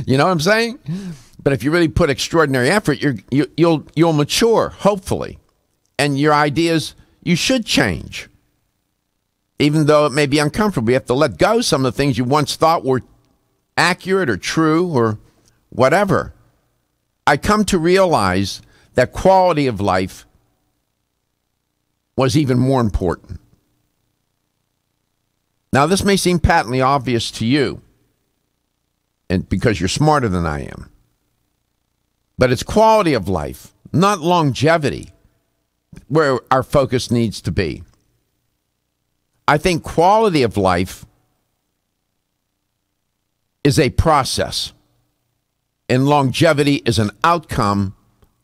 You know what I'm saying? But if you really put extraordinary effort, you'll mature, hopefully. And your ideas, you should change. Even though it may be uncomfortable, you have to let go some of the things you once thought were accurate or true or whatever. I come to realize that quality of life was even more important. Now, this may seem patently obvious to you, and because you're smarter than I am. But it's quality of life, not longevity, where our focus needs to be. I think quality of life is a process, and longevity is an outcome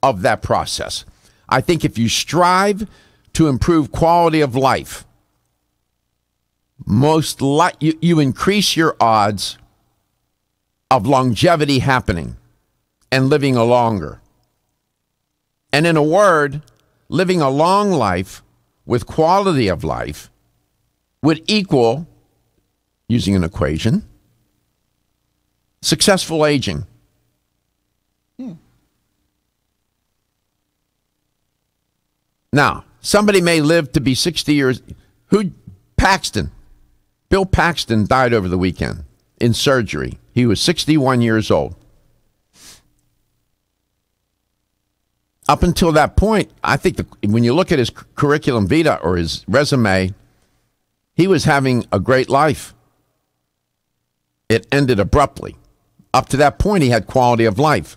of that process. I think if you strive to improve quality of life, you increase your odds of longevity happening and living a longer. And in a word, living a long life with quality of life would equal, using an equation, successful aging. Now, somebody may live to be 60 years. Bill Paxton died over the weekend in surgery. He was 61 years old. Up until that point, I think when you look at his curriculum vitae or his resume, he was having a great life. It ended abruptly. Up to that point, he had quality of life.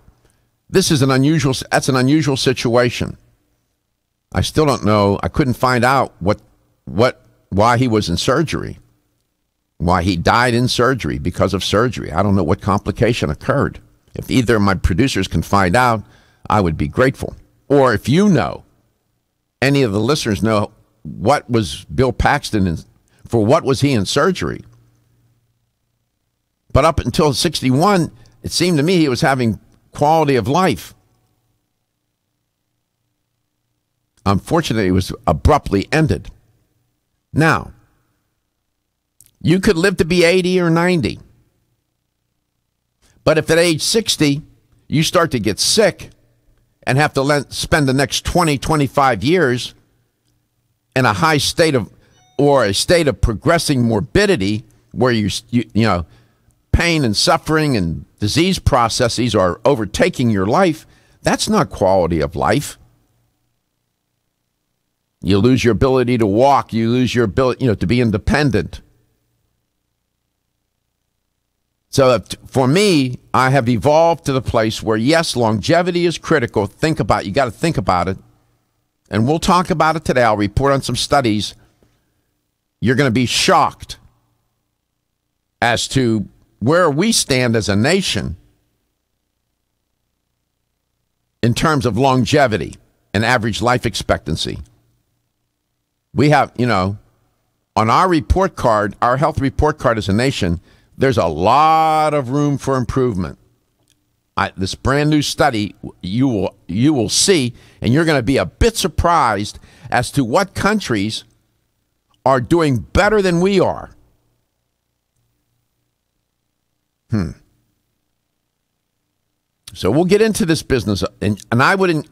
That's an unusual situation. I still don't know. I couldn't find out why he was in surgery, why he died in surgery because of surgery. I don't know what complication occurred. If either of my producers can find out, I would be grateful. Or if you know, any of the listeners know, what was Bill Paxton in, for what was he in surgery? But up until 61, it seemed to me he was having quality of life. Unfortunately, it was abruptly ended. Now, you could live to be 80 or 90. But if at age 60, you start to get sick and have to spend the next 20, 25 years in a state of progressing morbidity where you know, pain and suffering and disease processes are overtaking your life, that's not quality of life. You lose your ability to walk. You lose your ability, to be independent. So for me, I have evolved to the place where, yes, longevity is critical. You got to think about it. And we'll talk about it today. I'll report on some studies. You're going to be shocked as to where we stand as a nation in terms of longevity and average life expectancy. We have, on our report card, our health report card as a nation, there's a lot of room for improvement. This brand new study you will see, and you're going to be a bit surprised as to what countries are doing better than we are. So we'll get into this business, and I would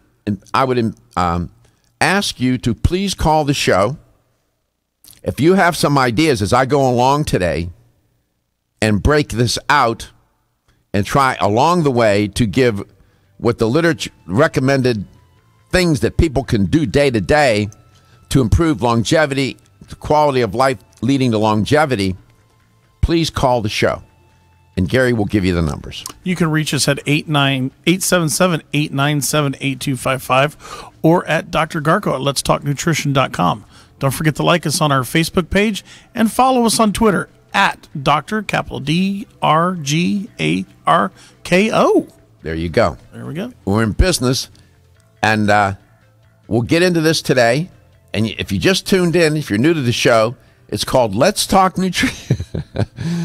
ask you to please call the show if you have some ideas as I go along today and break this out and try along the way to give what the literature recommended things that people can do day to day to improve longevity, the quality of life leading to longevity. Please call the show. And Gary will give you the numbers. You can reach us at 877-897-8255 or at Dr. Garko at letstalknutrition.com. Don't forget to like us on our Facebook page and follow us on Twitter at Dr. capital DRGARKO. There you go. There we go. We're in business, and we'll get into this today. And if you just tuned in, if you're new to the show, it's called Let's Talk Nutrition.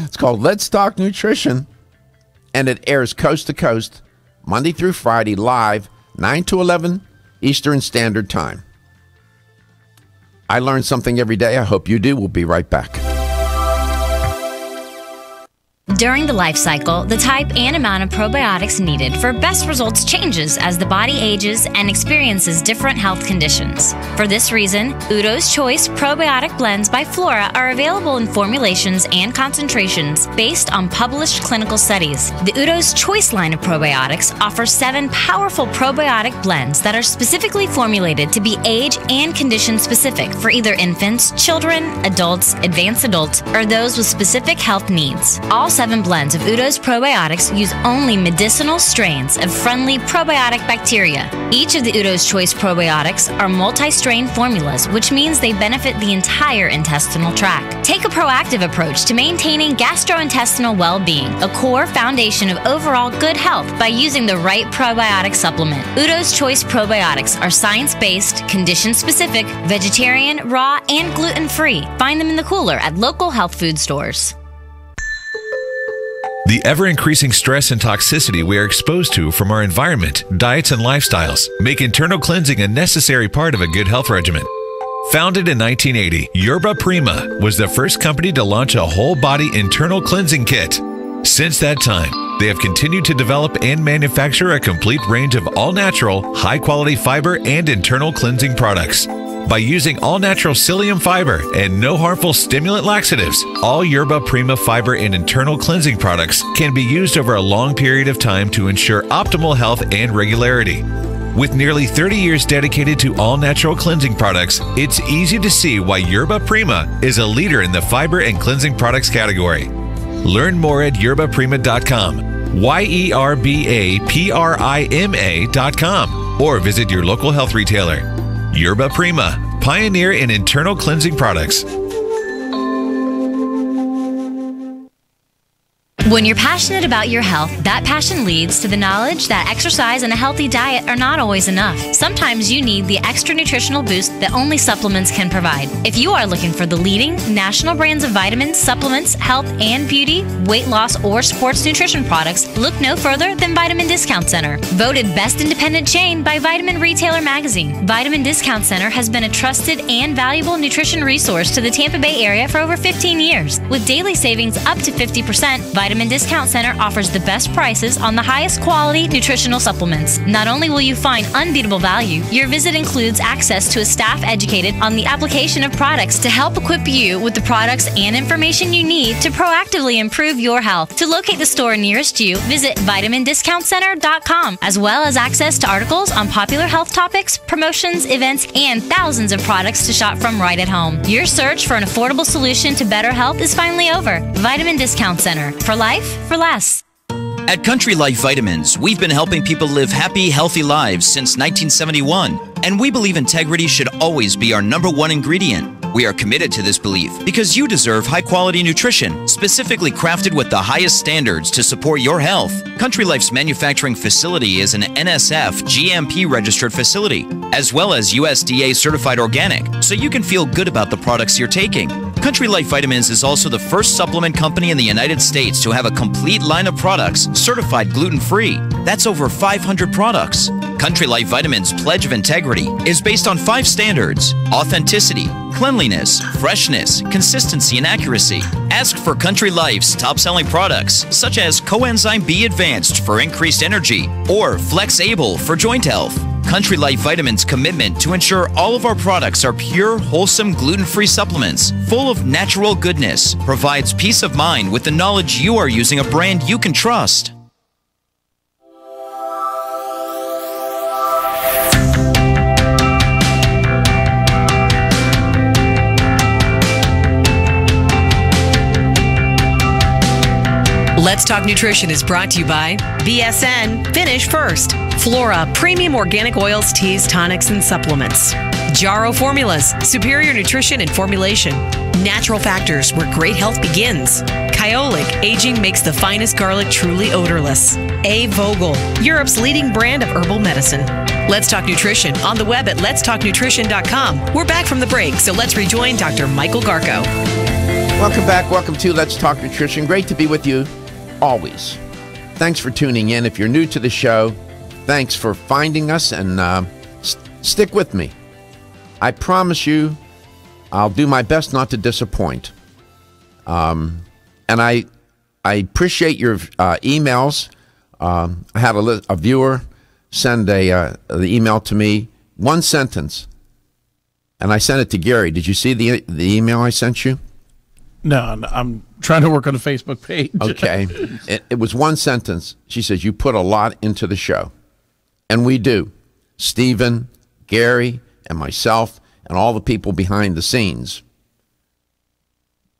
It's called Let's Talk Nutrition, and it airs coast to coast, Monday through Friday, live, 9 to 11 Eastern Standard Time. I learn something every day. I hope you do. We'll be right back. During the life cycle, the type and amount of probiotics needed for best results changes as the body ages and experiences different health conditions. For this reason, Udo's Choice Probiotic Blends by Flora are available in formulations and concentrations based on published clinical studies. The Udo's Choice line of probiotics offers 7 powerful probiotic blends that are specifically formulated to be age and condition specific for either infants, children, adults, advanced adults, or those with specific health needs. All 7 blends of Udo's probiotics use only medicinal strains of friendly probiotic bacteria. Each of the Udo's Choice probiotics are multi-strain formulas, which means they benefit the entire intestinal tract. Take a proactive approach to maintaining gastrointestinal well-being, a core foundation of overall good health, by using the right probiotic supplement. Udo's Choice probiotics are science-based, condition-specific, vegetarian, raw, and gluten-free. Find them in the cooler at local health food stores. The ever-increasing stress and toxicity we are exposed to from our environment, diets, and lifestyles make internal cleansing a necessary part of a good health regimen. Founded in 1980, Yerba Prima was the first company to launch a whole-body internal cleansing kit. Since that time, they have continued to develop and manufacture a complete range of all-natural, high-quality fiber and internal cleansing products. By using all-natural psyllium fiber and no harmful stimulant laxatives, all Yerba Prima fiber and internal cleansing products can be used over a long period of time to ensure optimal health and regularity. With nearly 30 years dedicated to all-natural cleansing products, it's easy to see why Yerba Prima is a leader in the fiber and cleansing products category. Learn more at yerbaprima.com, YERBAPRIMA.com, or visit your local health retailer. Yerba Prima, pioneer in internal cleansing products. When you're passionate about your health, that passion leads to the knowledge that exercise and a healthy diet are not always enough. Sometimes you need the extra nutritional boost that only supplements can provide. If you are looking for the leading national brands of vitamins, supplements, health and beauty, weight loss, or sports nutrition products, look no further than Vitamin Discount Center. Voted best independent chain by Vitamin Retailer Magazine, Vitamin Discount Center has been a trusted and valuable nutrition resource to the Tampa Bay area for over 15 years. With daily savings up to 50%, Vitamin Discount Center offers the best prices on the highest quality nutritional supplements. Not only will you find unbeatable value, your visit includes access to a staff educated on the application of products to help equip you with the products and information you need to proactively improve your health. To locate the store nearest you, visit vitamindiscountcenter.com, as well as access to articles on popular health topics, promotions, events, and thousands of products to shop from right at home. Your search for an affordable solution to better health is finally over. Vitamin Discount Center. For life, for less. At Country Life Vitamins, we've been helping people live happy, healthy lives since 1971, and we believe integrity should always be our #1 ingredient. We are committed to this belief because you deserve high-quality nutrition, specifically crafted with the highest standards to support your health. Country Life's manufacturing facility is an NSF GMP-registered facility, as well as USDA certified organic, so you can feel good about the products you're taking. Country Life Vitamins is also the first supplement company in the United States to have a complete line of products certified gluten-free. That's over 500 products. Country Life Vitamins' pledge of integrity is based on 5 standards: authenticity, cleanliness, freshness, consistency, and accuracy. Ask for Country Life's top-selling products, such as Coenzyme B Advanced for increased energy or Flex Able for joint health. Country Life Vitamins' commitment to ensure all of our products are pure, wholesome, gluten-free supplements full of natural goodness provides peace of mind with the knowledge you are using a brand you can trust. Let's Talk Nutrition is brought to you by BSN, Finish First, Flora, Premium Organic Oils, Teas, Tonics, and Supplements, Jarrow Formulas, Superior Nutrition and Formulation, Natural Factors, where great health begins, Kyolic, aging makes the finest garlic truly odorless, A. Vogel, Europe's leading brand of herbal medicine. Let's Talk Nutrition on the web at letstalknutrition.com. We're back from the break, so let's rejoin Dr. Michael Garko. Welcome back. Welcome to Let's Talk Nutrition. Great to be with you always. Thanks for tuning in. If you're new to the show, thanks for finding us, and stick with me. I promise you I'll do my best not to disappoint. And I appreciate your emails. I had a viewer send the email to me, one sentence, and I sent it to Gary. Did you see the email I sent you? No, I'm trying to work on the Facebook page. Okay. It was one sentence. She says, you put a lot into the show. And we do. Stephen, Gary, and myself, and all the people behind the scenes.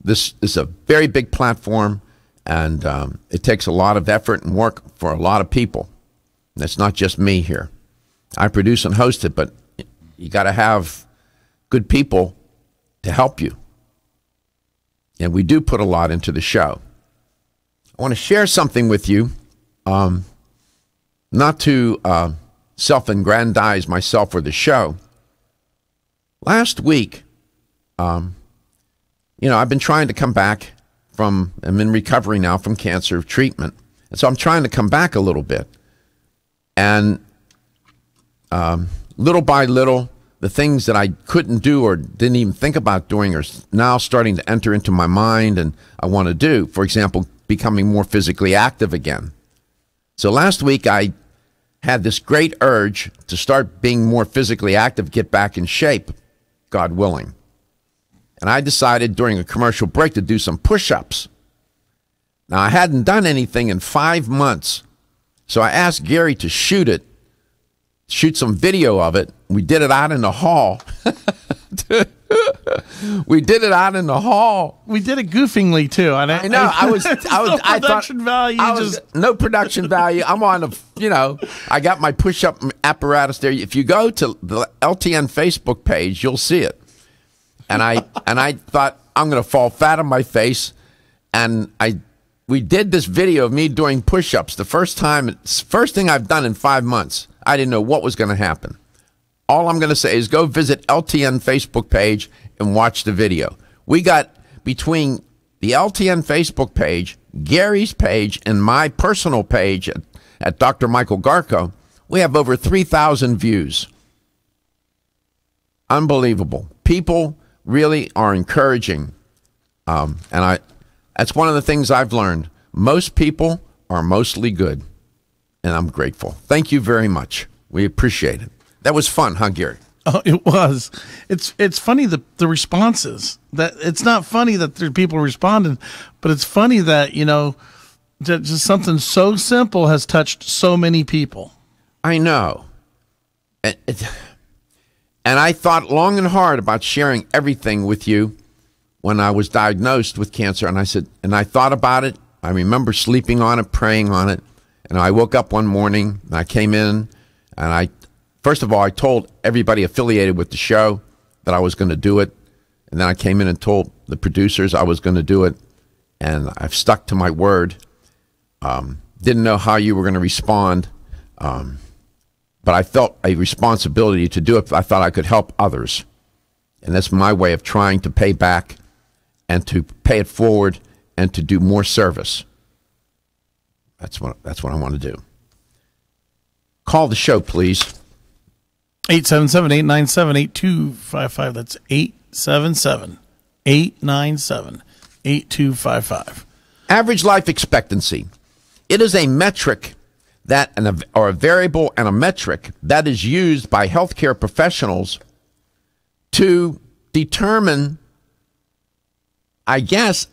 This is a very big platform, and it takes a lot of effort and work for a lot of people. And it's not just me here. I produce and host it, but you got to have good people to help you. And we do put a lot into the show. I want to share something with you, not to self-aggrandize myself or the show. Last week, I've been trying to come back I'm in recovery now from cancer treatment. And so I'm trying to come back a little bit. And little by little, the things that I couldn't do or didn't even think about doing are now starting to enter into my mind and I want to do. For example, becoming more physically active again. So last week I had this great urge to start being more physically active, get back in shape, God willing. And I decided during a commercial break to do some push-ups. Now, I hadn't done anything in 5 months, so I asked Gary to shoot some video of it. We did it out in the hall. We did it out in the hall. We did it goofingly too. I know. I thought no production value. I'm on I got my push-up apparatus there. If you go to the LTN Facebook page, you'll see it. And I thought I'm going to fall flat on my face, and we did this video of me doing push-ups. The first thing I've done in 5 months. I didn't know what was going to happen. All I'm going to say is go visit LTN Facebook page and watch the video. We got between the LTN Facebook page, Gary's page, and my personal page at Dr. Michael Garko, we have over 3,000 views. Unbelievable. People really are encouraging. That's one of the things I've learned. Most people are mostly good, and I'm grateful. Thank you very much. We appreciate it. That was fun, huh, Gary? Oh, it was. It's funny the responses. That it's not funny that there are people responding, but it's funny that that just something so simple has touched so many people. I know. And I thought long and hard about sharing everything with you when I was diagnosed with cancer. And I thought about it. I remember sleeping on it, praying on it. And I woke up one morning and I came in and first of all, I told everybody affiliated with the show that I was going to do it. And then I came in and told the producers I was going to do it. And I've stuck to my word. Didn't know how you were going to respond. But I felt a responsibility to do it. I thought I could help others. And that's my way of trying to pay back and to pay it forward and to do more service. That's what I want to do. Call the show, please. 877-897-8255. That's 877-897-8255. Average life expectancy. It is a metric or a variable and a metric that is used by healthcare professionals to determine, I guess,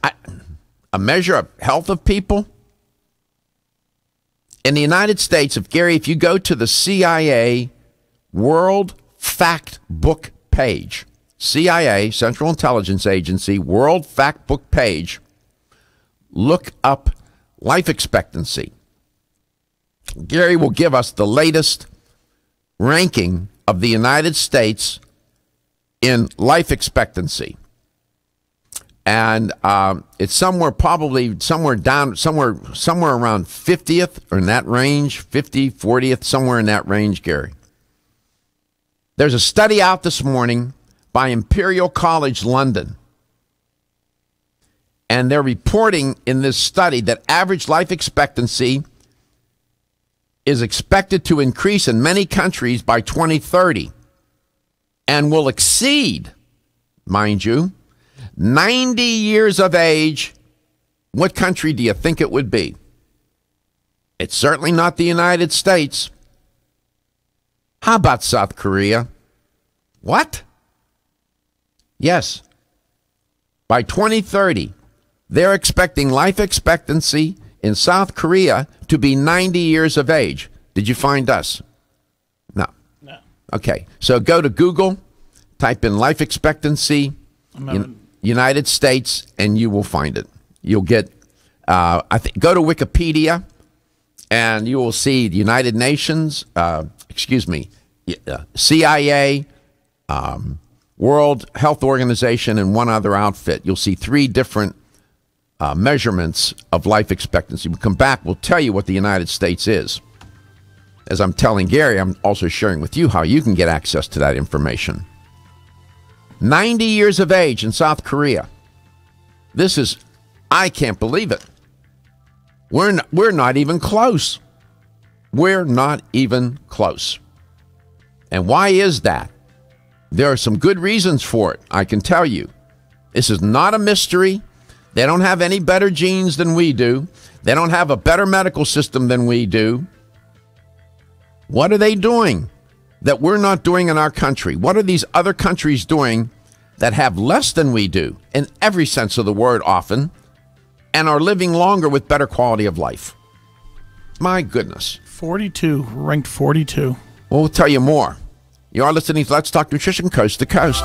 a measure of health of people. In the United States, if you go to the CIA World Fact Book page, CIA, Central Intelligence Agency, World Fact Book page, look up life expectancy. Gary will give us the latest ranking of the United States in life expectancy. And it's somewhere around 50th or in that range, 50, 40th, somewhere in that range, Gary. There's a study out this morning by Imperial College London. And they're reporting in this study that average life expectancy is expected to increase in many countries by 2030 and will exceed, mind you, 90 years of age what country do you think it would be? It's certainly not the United States. How about South Korea? What? Yes. By 2030, they're expecting life expectancy in South Korea to be 90 years of age. Did you find us? No. No. Okay. So go to Google, type in life expectancy United States, and you will find it. You'll get, go to Wikipedia, and you will see the United Nations, CIA, World Health Organization, and one other outfit. You'll see 3 different measurements of life expectancy. We'll come back, we'll tell you what the United States is. As I'm telling Gary, I'm also sharing with you how you can get access to that information. 90 years of age in South Korea. This is, I can't believe it. We're not even close. We're not even close. And why is that? There are some good reasons for it, I can tell you. This is not a mystery. They don't have any better genes than we do. They don't have a better medical system than we do. What are they doing that we're not doing in our country? What are these other countries doing that have less than we do, in every sense of the word often, and are living longer with better quality of life? My goodness. 42, ranked 42. Well, we'll tell you more. You are listening to Let's Talk Nutrition Coast to Coast.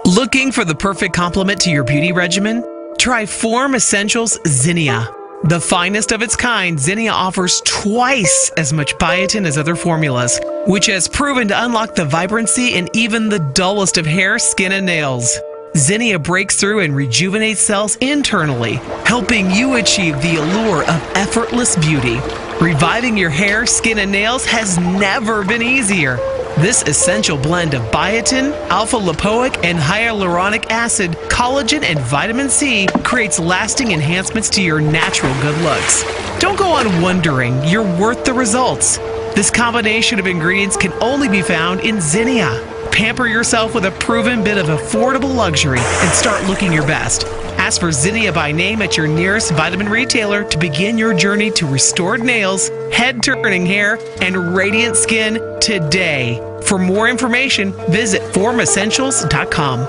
Looking for the perfect complement to your beauty regimen? Try Form Essentials Zinnia. The finest of its kind, Zinnia offers twice as much biotin as other formulas, which has proven to unlock the vibrancy in even the dullest of hair, skin, and nails. Zinnia breaks through and rejuvenates cells internally, helping you achieve the allure of effortless beauty. Reviving your hair, skin, and nails has never been easier. This essential blend of biotin, alpha-lipoic, and hyaluronic acid, collagen, and vitamin C creates lasting enhancements to your natural good looks. Don't go on wondering. You're worth the results. This combination of ingredients can only be found in Zinnia. Pamper yourself with a proven bit of affordable luxury and start looking your best. Ask for Zinnia by name at your nearest vitamin retailer to begin your journey to restored nails, head-turning hair, and radiant skin today. For more information, visit formessentials.com.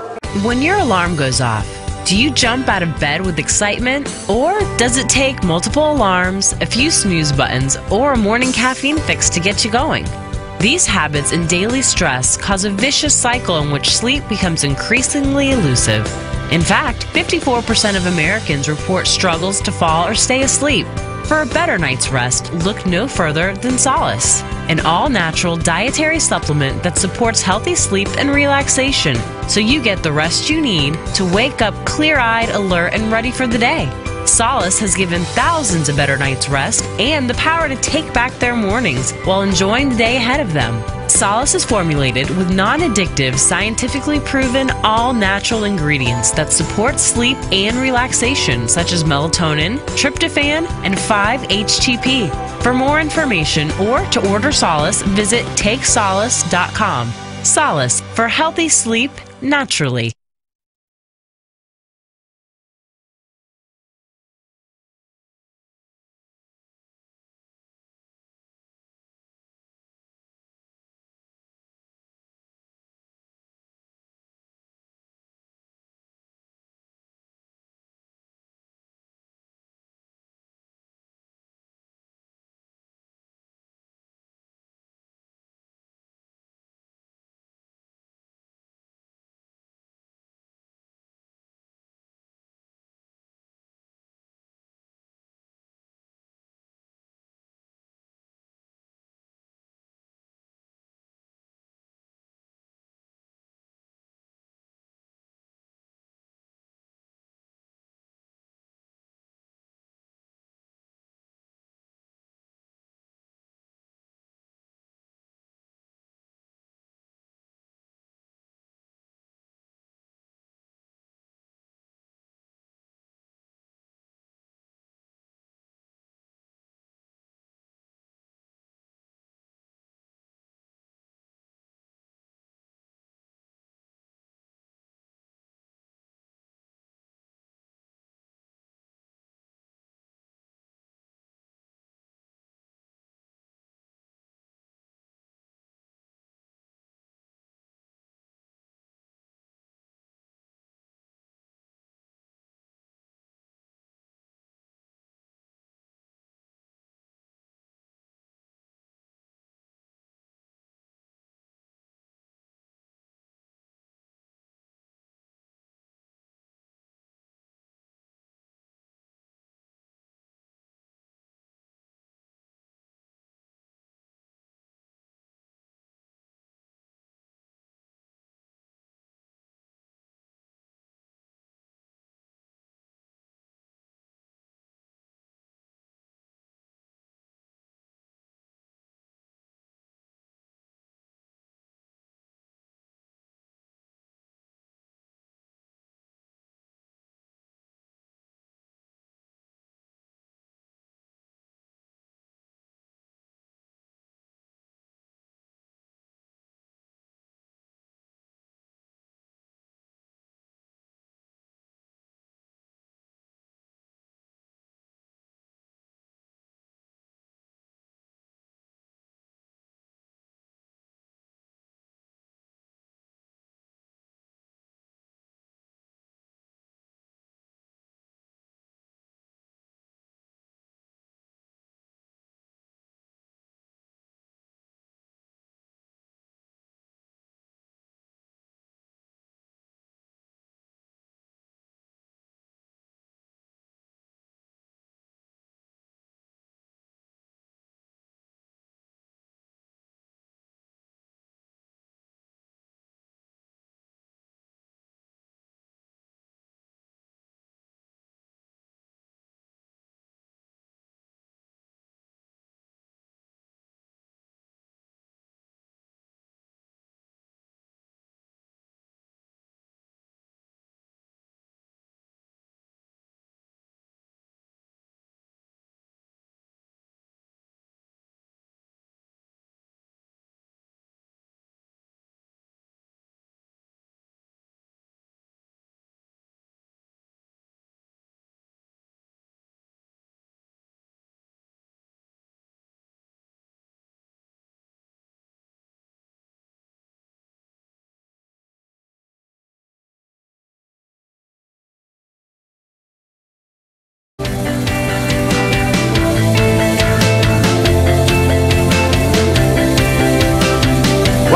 When your alarm goes off, do you jump out of bed with excitement? Or does it take multiple alarms, a few snooze buttons, or a morning caffeine fix to get you going? These habits and daily stress cause a vicious cycle in which sleep becomes increasingly elusive. In fact, 54% of Americans report struggles to fall or stay asleep. For a better night's rest, look no further than Solace, an all-natural dietary supplement that supports healthy sleep and relaxation, so you get the rest you need to wake up clear-eyed, alert, and ready for the day. Solace has given thousands a better night's rest and the power to take back their mornings while enjoying the day ahead of them. Solace is formulated with non-addictive, scientifically proven, all-natural ingredients that support sleep and relaxation, such as melatonin, tryptophan, and 5-HTP. For more information or to order Solace, visit takesolace.com. Solace, for healthy sleep naturally.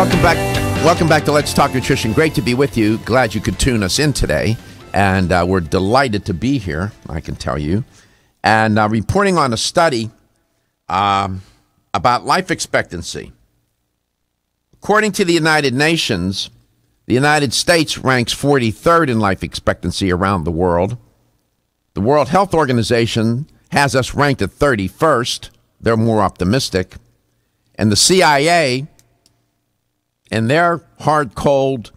Welcome back to Let's Talk Nutrition. Great to be with you. Glad you could tune us in today. And we're delighted to be here, I can tell you. And reporting on a study about life expectancy. According to the United Nations, the United States ranks 43rd in life expectancy around the world. The World Health Organization has us ranked at 31st. They're more optimistic. And the CIA, in their hard, cold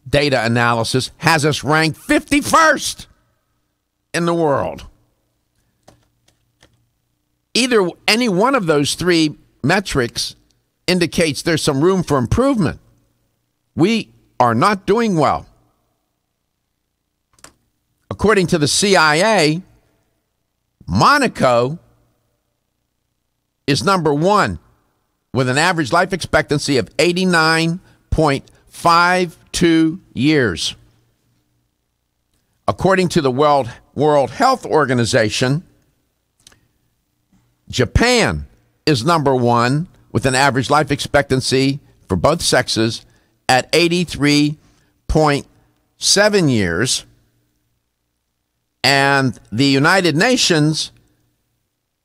data analysis, has us ranked 51st in the world. Any one of those three metrics indicates there's some room for improvement. We are not doing well. According to the CIA, Monaco is number one with an average life expectancy of 89.52 years. According to the World Health Organization, Japan is number one with an average life expectancy for both sexes at 83.7 years. And the United Nations,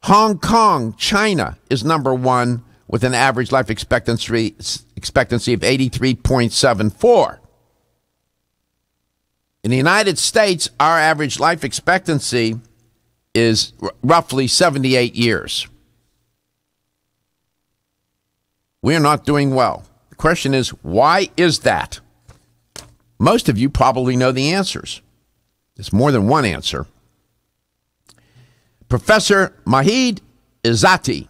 Hong Kong, China, is number one with an average life expectancy of 83.74. In the United States, our average life expectancy is roughly 78 years. We are not doing well. The question is, why is that? Most of you probably know the answers. There's more than one answer. Professor Mahid Izzati,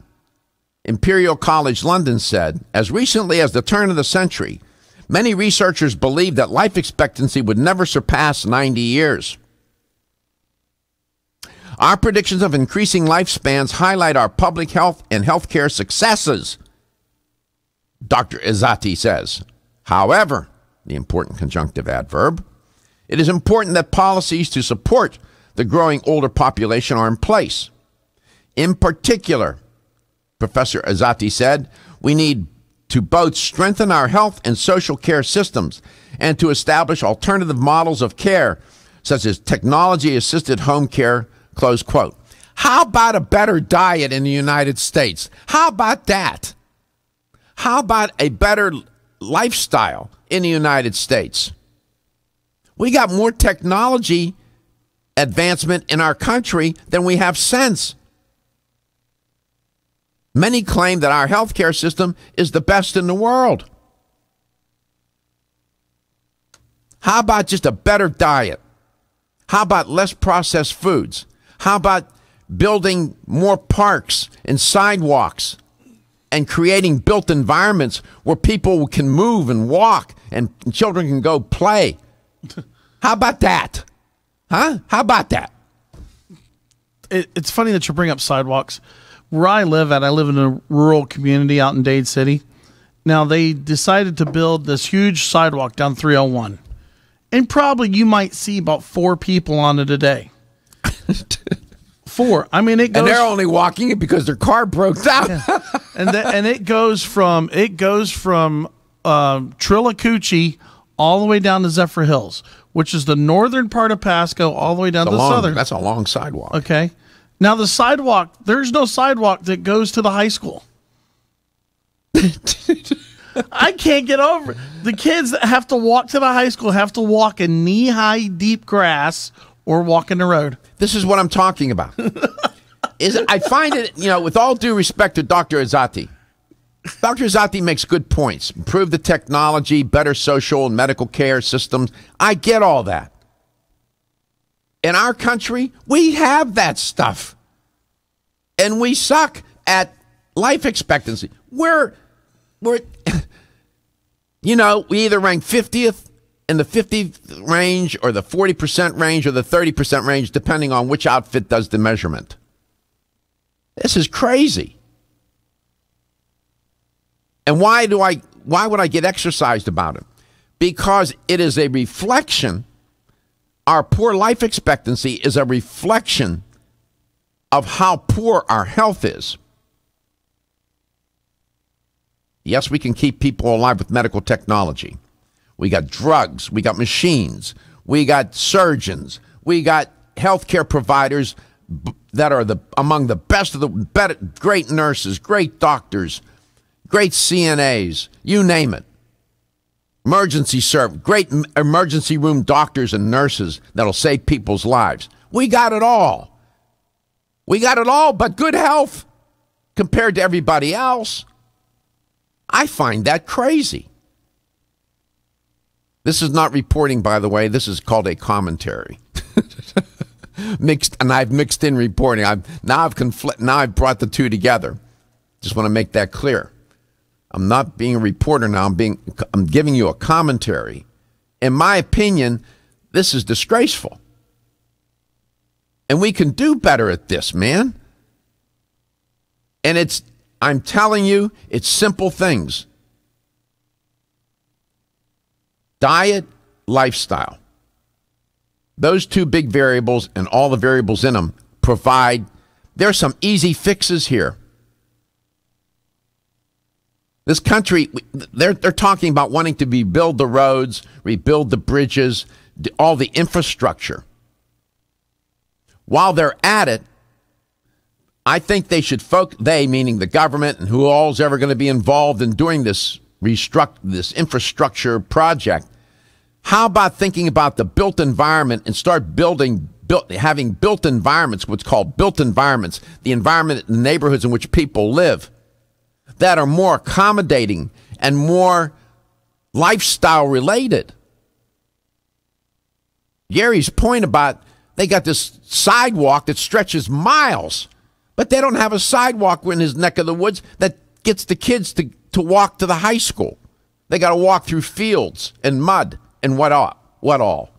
Imperial College London, said, as recently as the turn of the century, many researchers believed that life expectancy would never surpass 90 years. Our predictions of increasing lifespans highlight our public health and healthcare successes, Dr. Izzati says. However, the important conjunctive adverb, it is important that policies to support the growing older population are in place. In particular, Professor Izzati said, we need to both strengthen our health and social care systems and to establish alternative models of care, such as technology-assisted home care, close quote. How about a better diet in the United States? How about that? How about a better lifestyle in the United States? We got more technology advancement in our country than we have sense. Many claim that our healthcare system is the best in the world. How about just a better diet? How about less processed foods? How about building more parks and sidewalks and creating built environments where people can move and walk and children can go play? How about that? Huh? How about that? It's funny that you bring up sidewalks. Where I live in a rural community out in Dade City. Now, they decided to build this huge sidewalk down 301. And probably you might see about 4 people on it a day. 4. I mean, it goes... And they're only walking it because their car broke down. Yeah. And it goes from Trillacoochee all the way down to Zephyr Hills, which is the northern part of Pasco, all the way down to the southern. That's a long sidewalk. Okay. Now, the sidewalk, there's no sidewalk that goes to the high school. I can't get over it. The kids that have to walk to the high school have to walk in knee-high deep grass or walk in the road. This is what I'm talking about. I find it, with all due respect to Dr. Izzati, Dr. Izzati makes good points. Improve the technology, better social and medical care systems. I get all that. In our country, we have that stuff. And we suck at life expectancy. We're we either rank 50th in the 50th range or the 40% range or the 30% range, depending on which outfit does the measurement. This is crazy. And why would I get exercised about it? Because it is a reflection. Our poor life expectancy is a reflection of how poor our health is. Yes, we can keep people alive with medical technology. We got drugs. We got machines. We got surgeons. We got healthcare providers that are among the best of the better, great nurses, great doctors, great CNAs, you name it. Great emergency room doctors and nurses that'll save people's lives. We got it all. We got it all, but good health compared to everybody else. I find that crazy. This is not reporting, by the way. This is called a commentary. I've mixed in reporting. Now I've brought the two together. Just want to make that clear. I'm not being a reporter now. I'm giving you a commentary. In my opinion, this is disgraceful. And we can do better at this, man. And I'm telling you, it's simple things. Diet, lifestyle. Those two big variables and all the variables in them there's some easy fixes here. This country, they're talking about wanting to rebuild the roads, rebuild the bridges, all the infrastructure. While they're at it, I think they should they, meaning the government and who all's ever going to be involved in doing this infrastructure project, how about thinking about the built environment and start having built environments, what's called built environments, the environment in the neighborhoods in which people live, that are more accommodating and more lifestyle related. Gary's point about they got this sidewalk that stretches miles, but they don't have a sidewalk in his neck of the woods that gets the kids to walk to the high school. They got to walk through fields and mud and what all.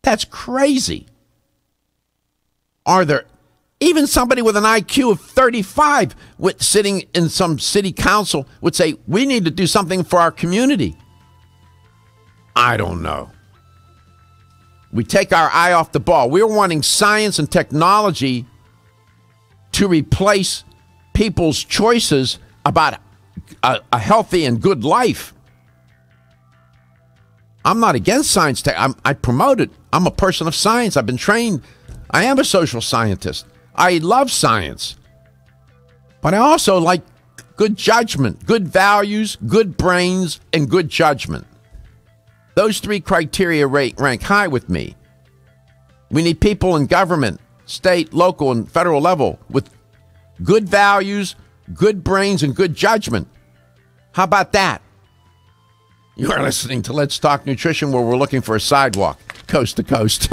That's crazy. Are there even somebody with an IQ of 35 sitting in some city council would say, we need to do something for our community? I don't know. We take our eye off the ball. We're wanting science and technology to replace people's choices about a healthy and good life. I'm not against science. I promote it. I'm a person of science. I've been trained. I am a social scientist. I love science. But I also like good judgment, good values, good brains, and good judgment. Those three criteria rank high with me. We need people in government, state, local, and federal level with good values, good brains, and good judgment. How about that? You are listening to Let's Talk Nutrition, where we're looking for a sidewalk, coast to coast.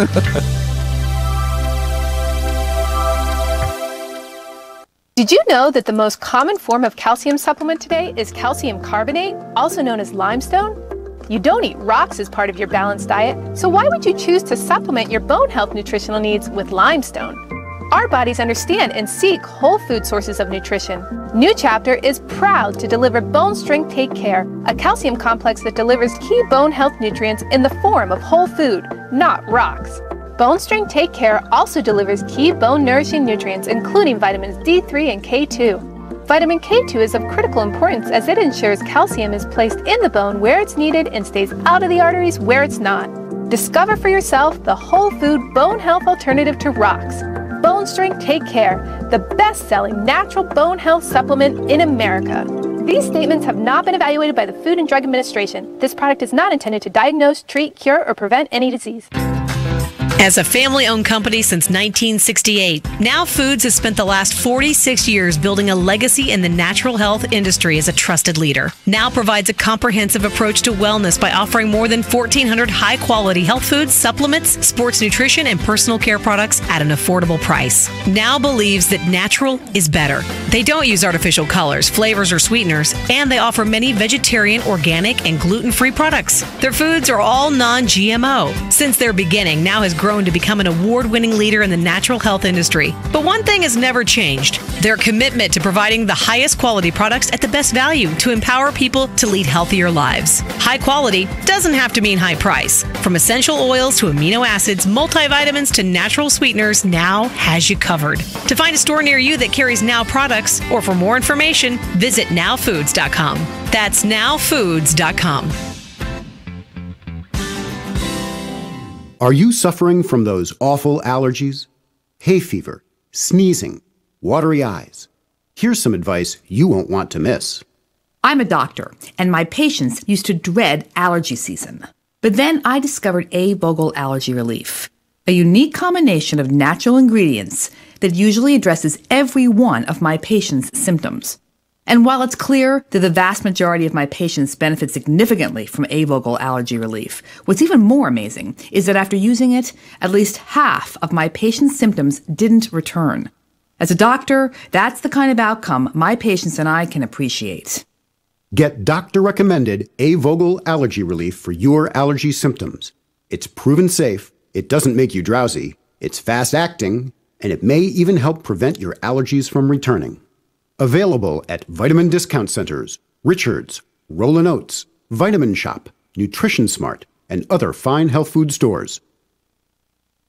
Did you know that the most common form of calcium supplement today is calcium carbonate, also known as limestone? You don't eat rocks as part of your balanced diet, so why would you choose to supplement your bone health nutritional needs with limestone? Our bodies understand and seek whole food sources of nutrition. New Chapter is proud to deliver Bone Strength Take Care, a calcium complex that delivers key bone health nutrients in the form of whole food, not rocks. Bone Strength Take Care also delivers key bone nourishing nutrients, including vitamins D3 and K2. Vitamin K2 is of critical importance as it ensures calcium is placed in the bone where it's needed and stays out of the arteries where it's not. Discover for yourself the whole food bone health alternative to rocks. Bone Strength Take Care, the best-selling natural bone health supplement in America. These statements have not been evaluated by the Food and Drug Administration. This product is not intended to diagnose, treat, cure, or prevent any disease. As a family-owned company since 1968, Now Foods has spent the last 46 years building a legacy in the natural health industry as a trusted leader. Now provides a comprehensive approach to wellness by offering more than 1,400 high-quality health foods, supplements, sports nutrition, and personal care products at an affordable price. Now believes that natural is better. They don't use artificial colors, flavors, or sweeteners, and they offer many vegetarian, organic, and gluten-free products. Their foods are all non-GMO. Since their beginning, Now has grown to become an award-winning leader in the natural health industry. But one thing has never changed. Their commitment to providing the highest quality products at the best value to empower people to lead healthier lives. High quality doesn't have to mean high price. From essential oils to amino acids, multivitamins to natural sweeteners, Now has you covered. To find a store near you that carries Now products, or for more information, visit nowfoods.com. That's nowfoods.com. Are you suffering from those awful allergies? Hay fever, sneezing, watery eyes. Here's some advice you won't want to miss. I'm a doctor, and my patients used to dread allergy season. But then I discovered A. Vogel Allergy Relief, a unique combination of natural ingredients that usually addresses every one of my patients' symptoms. And while it's clear that the vast majority of my patients benefit significantly from A. Vogel Allergy Relief, what's even more amazing is that after using it, at least half of my patients' symptoms didn't return. As a doctor, that's the kind of outcome my patients and I can appreciate. Get doctor-recommended A. Vogel Allergy Relief for your allergy symptoms. It's proven safe, it doesn't make you drowsy, it's fast-acting, and it may even help prevent your allergies from returning. Available at vitamin discount centers, Richards, Rollin' Oats, Vitamin Shop, Nutrition Smart, and other fine health food stores.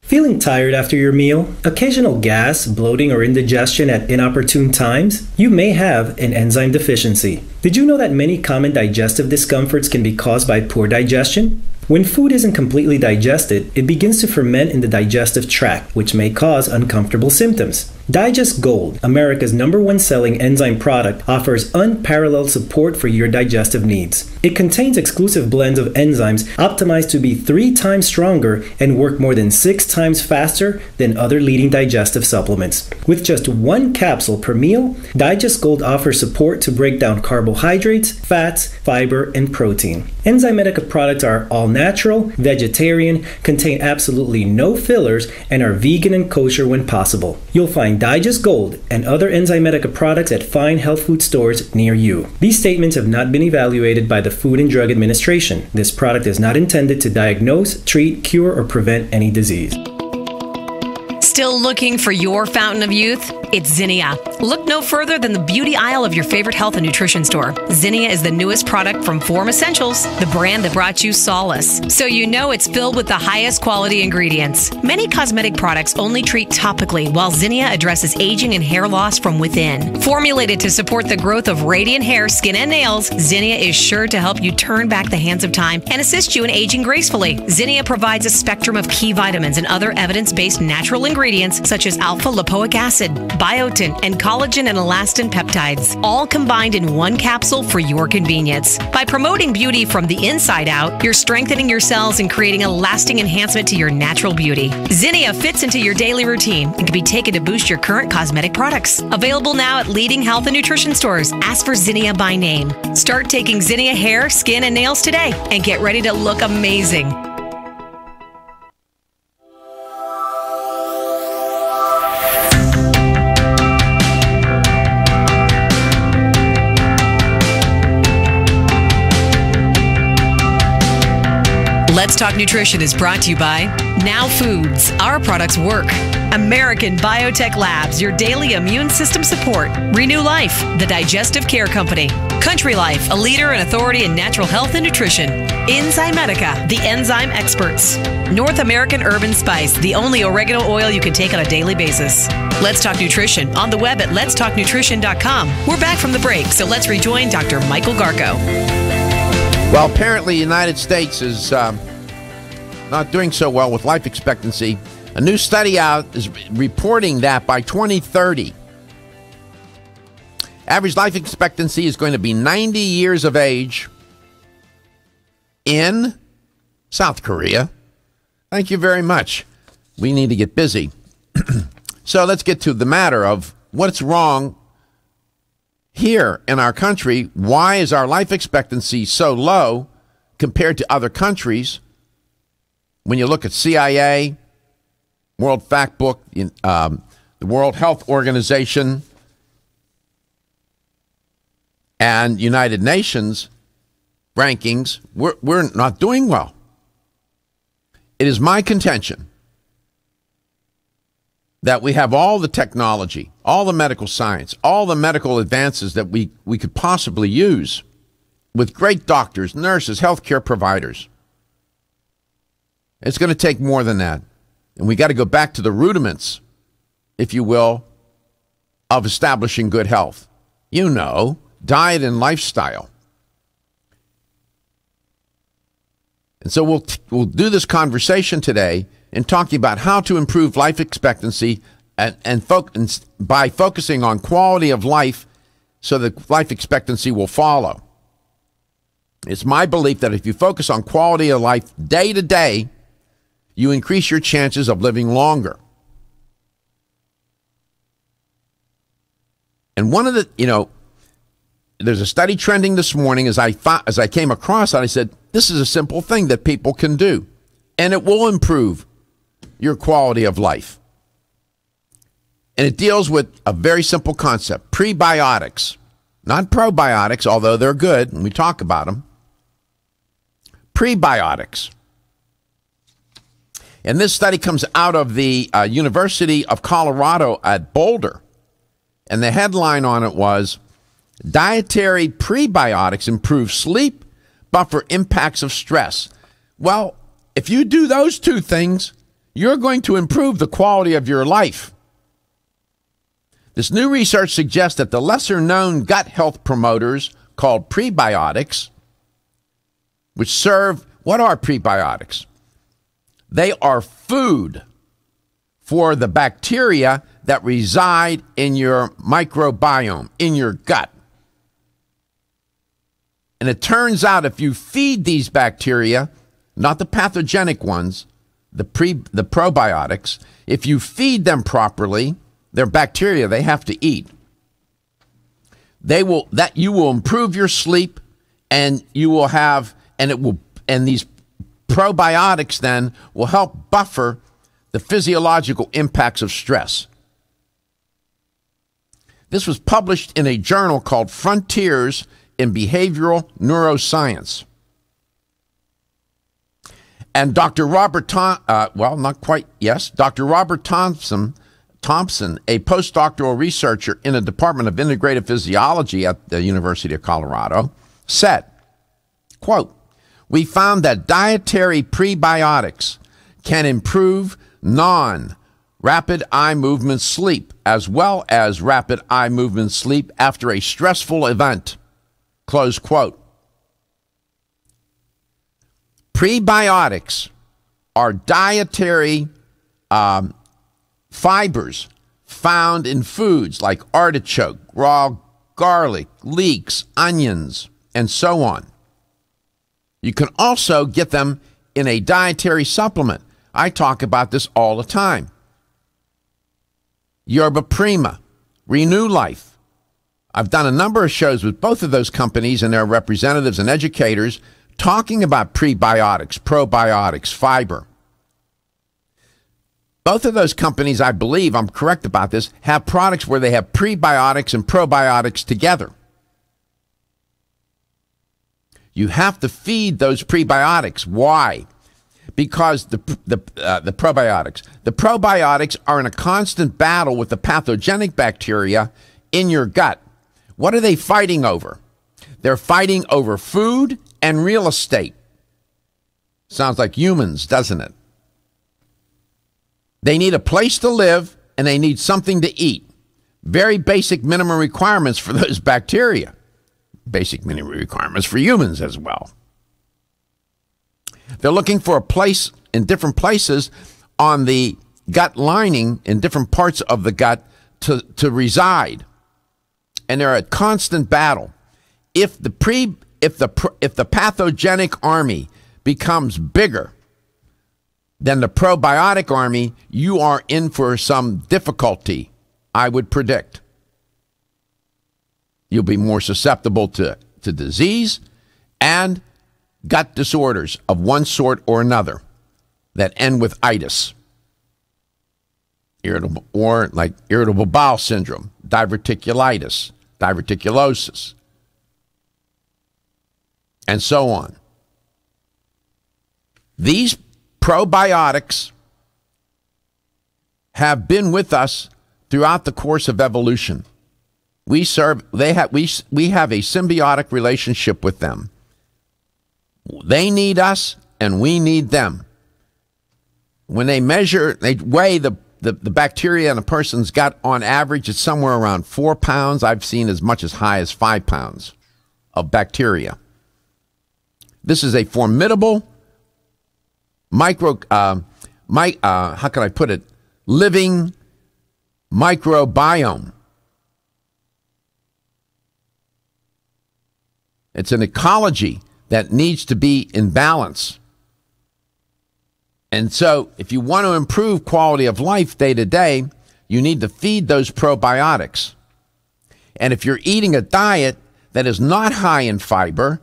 Feeling tired after your meal? Occasional gas, bloating, or indigestion at inopportune times? You may have an enzyme deficiency. Did you know that many common digestive discomforts can be caused by poor digestion? When food isn't completely digested, it begins to ferment in the digestive tract, which may cause uncomfortable symptoms. Digest Gold, America's #1 selling enzyme product, offers unparalleled support for your digestive needs. It contains exclusive blends of enzymes optimized to be 3 times stronger and work more than 6 times faster than other leading digestive supplements. With just 1 capsule per meal, Digest Gold offers support to break down carbohydrates, fats, fiber, and protein. Enzymedica products are all natural, vegetarian, contain absolutely no fillers, and are vegan and kosher when possible. You'll find Digest Gold and other Enzymedica products at fine health food stores near you. These statements have not been evaluated by the Food and Drug Administration. This product is not intended to diagnose, treat, cure, or prevent any disease. Still looking for your fountain of youth? It's Zinnia. Look no further than the beauty aisle of your favorite health and nutrition store. Zinnia is the newest product from Form Essentials, the brand that brought you solace. So you know it's filled with the highest quality ingredients. Many cosmetic products only treat topically, while Zinnia addresses aging and hair loss from within. Formulated to support the growth of radiant hair, skin, and nails, Zinnia is sure to help you turn back the hands of time and assist you in aging gracefully. Zinnia provides a spectrum of key vitamins and other evidence-based natural ingredients such as alpha-lipoic acid, biotin, and collagen and elastin peptides, all combined in 1 capsule for your convenience. By promoting beauty from the inside out, you're strengthening your cells and creating a lasting enhancement to your natural beauty. Zinnia fits into your daily routine and can be taken to boost your current cosmetic products. Available now at leading health and nutrition stores. Ask for Zinnia by name. Start taking Zinnia hair, skin, and nails today and get ready to look amazing. Let's Talk Nutrition is brought to you by Now Foods. Our products work. American Biotech Labs, your daily immune system support. Renew Life, the digestive care company. Country Life, a leader and authority in natural health and nutrition. Enzymedica, the enzyme experts. North American Urban Spice, the only oregano oil you can take on a daily basis. Let's Talk Nutrition on the web at letstalknutrition.com. We're back from the break, so let's rejoin Dr. Michael Garko. Well, apparently the United States is not doing so well with life expectancy. A new study out is reporting that by 2030, average life expectancy is going to be 90 years of age in South Korea. Thank you very much. We need to get busy. So let's get to the matter of what's wrong here in our country. Why is our life expectancy so low compared to other countries? When you look at CIA, World Factbook, the World Health Organization, and United Nations rankings, we're not doing well. It is my contention that we have all the technology, all the medical science, all the medical advances that we could possibly use with great doctors, nurses, healthcare providers. It's going to take more than that. And we got to go back to the rudiments, if you will, of establishing good health. You know, diet and lifestyle. And so we'll do this conversation today and talking about how to improve life expectancy and by focusing on quality of life so that life expectancy will follow. It's my belief that if you focus on quality of life day to day, you increase your chances of living longer. And one of the, there's a study trending this morning as I came across it, I said, this is a simple thing that people can do, and it will improve your quality of life. And it deals with a very simple concept, prebiotics, not probiotics, although they're good, and we talk about them. Prebiotics. And this study comes out of the University of Colorado at Boulder. And the headline on it was, dietary prebiotics improve sleep, buffer impacts of stress. Well, if you do those two things, you're going to improve the quality of your life. This new research suggests that the lesser-known gut health promoters called prebiotics, which serve, what are prebiotics? They are food for the bacteria that reside in your microbiome, in your gut. And it turns out if you feed these bacteria, not the pathogenic ones, the probiotics, if you feed them properly, they're bacteria they have to eat. You will improve your sleep, and you will have, and these probiotics then will help buffer the physiological impacts of stress. This was published in a journal called Frontiers in Behavioral Neuroscience. And Dr. Robert Thompson, a postdoctoral researcher in the Department of Integrative Physiology at the University of Colorado, said, quote, "We found that dietary prebiotics can improve non-rapid eye movement sleep as well as rapid eye movement sleep after a stressful event." Close quote. Prebiotics are dietary fibers found in foods like artichoke, raw garlic, leeks, onions, and so on. You can also get them in a dietary supplement. I talk about this all the time. Yerba Prima, Renew Life. I've done a number of shows with both of those companies and their representatives and educators talking about prebiotics, probiotics, fiber. Both of those companies, I believe, I'm correct about this, have products where they have prebiotics and probiotics together. You have to feed those prebiotics. Why? Because the probiotics are in a constant battle with the pathogenic bacteria in your gut. What are they fighting over? They're fighting over food and real estate. Sounds like humans, doesn't it? They need a place to live and they need something to eat. Very basic minimum requirements for those bacteria. Basic minimum requirements for humans as well. They're looking for a place in different places on the gut lining in different parts of the gut to reside. And they're at constant battle. If the pathogenic army becomes bigger than the probiotic army, you are in for some difficulty, I would predict. You'll be more susceptible to disease and gut disorders of one sort or another that end with itis. Irritable bowel syndrome, diverticulitis, diverticulosis, and so on. These probiotics have been with us throughout the course of evolution. We have a symbiotic relationship with them. They need us and we need them. When they weigh the bacteria in a person's gut, on average, it's somewhere around 4 pounds. I've seen as much as high as 5 pounds of bacteria. This is a formidable how can I put it? Living microbiome. It's an ecology that needs to be in balance. And so if you want to improve quality of life day to day, you need to feed those probiotics. And if you're eating a diet that is not high in fiber,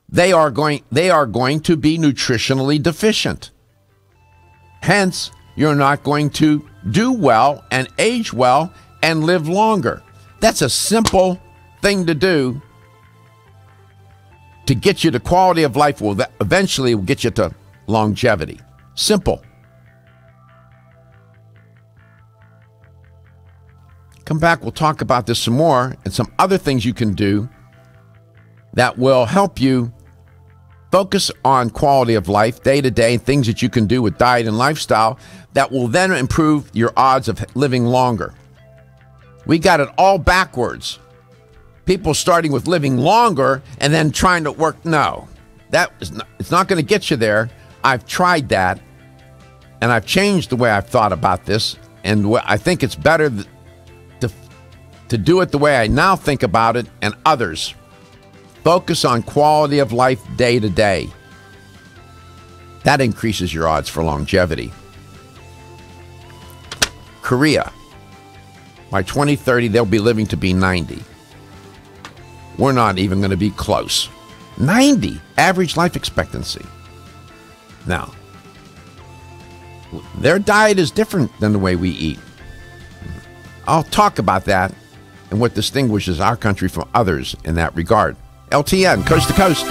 they are going to be nutritionally deficient. Hence, you're not going to do well and age well and live longer. That's a simple thing to do to get you to quality of life. That eventually will get you to longevity. Simple. Come back, we'll talk about this some more and some other things you can do that will help you focus on quality of life day to day, things that you can do with diet and lifestyle that will then improve your odds of living longer. We got it all backwards. People starting with living longer and then trying to work. No, it's not going to get you there. I've tried that, and I've changed the way I've thought about this, and I think it's better to do it the way I now think about it and others. Focus on quality of life day to day. That increases your odds for longevity. Korea, by 2030, they'll be living to be 90. We're not even going to be close. 90, average life expectancy. Now, their diet is different than the way we eat. I'll talk about that and what distinguishes our country from others in that regard. LTN, Coast to Coast.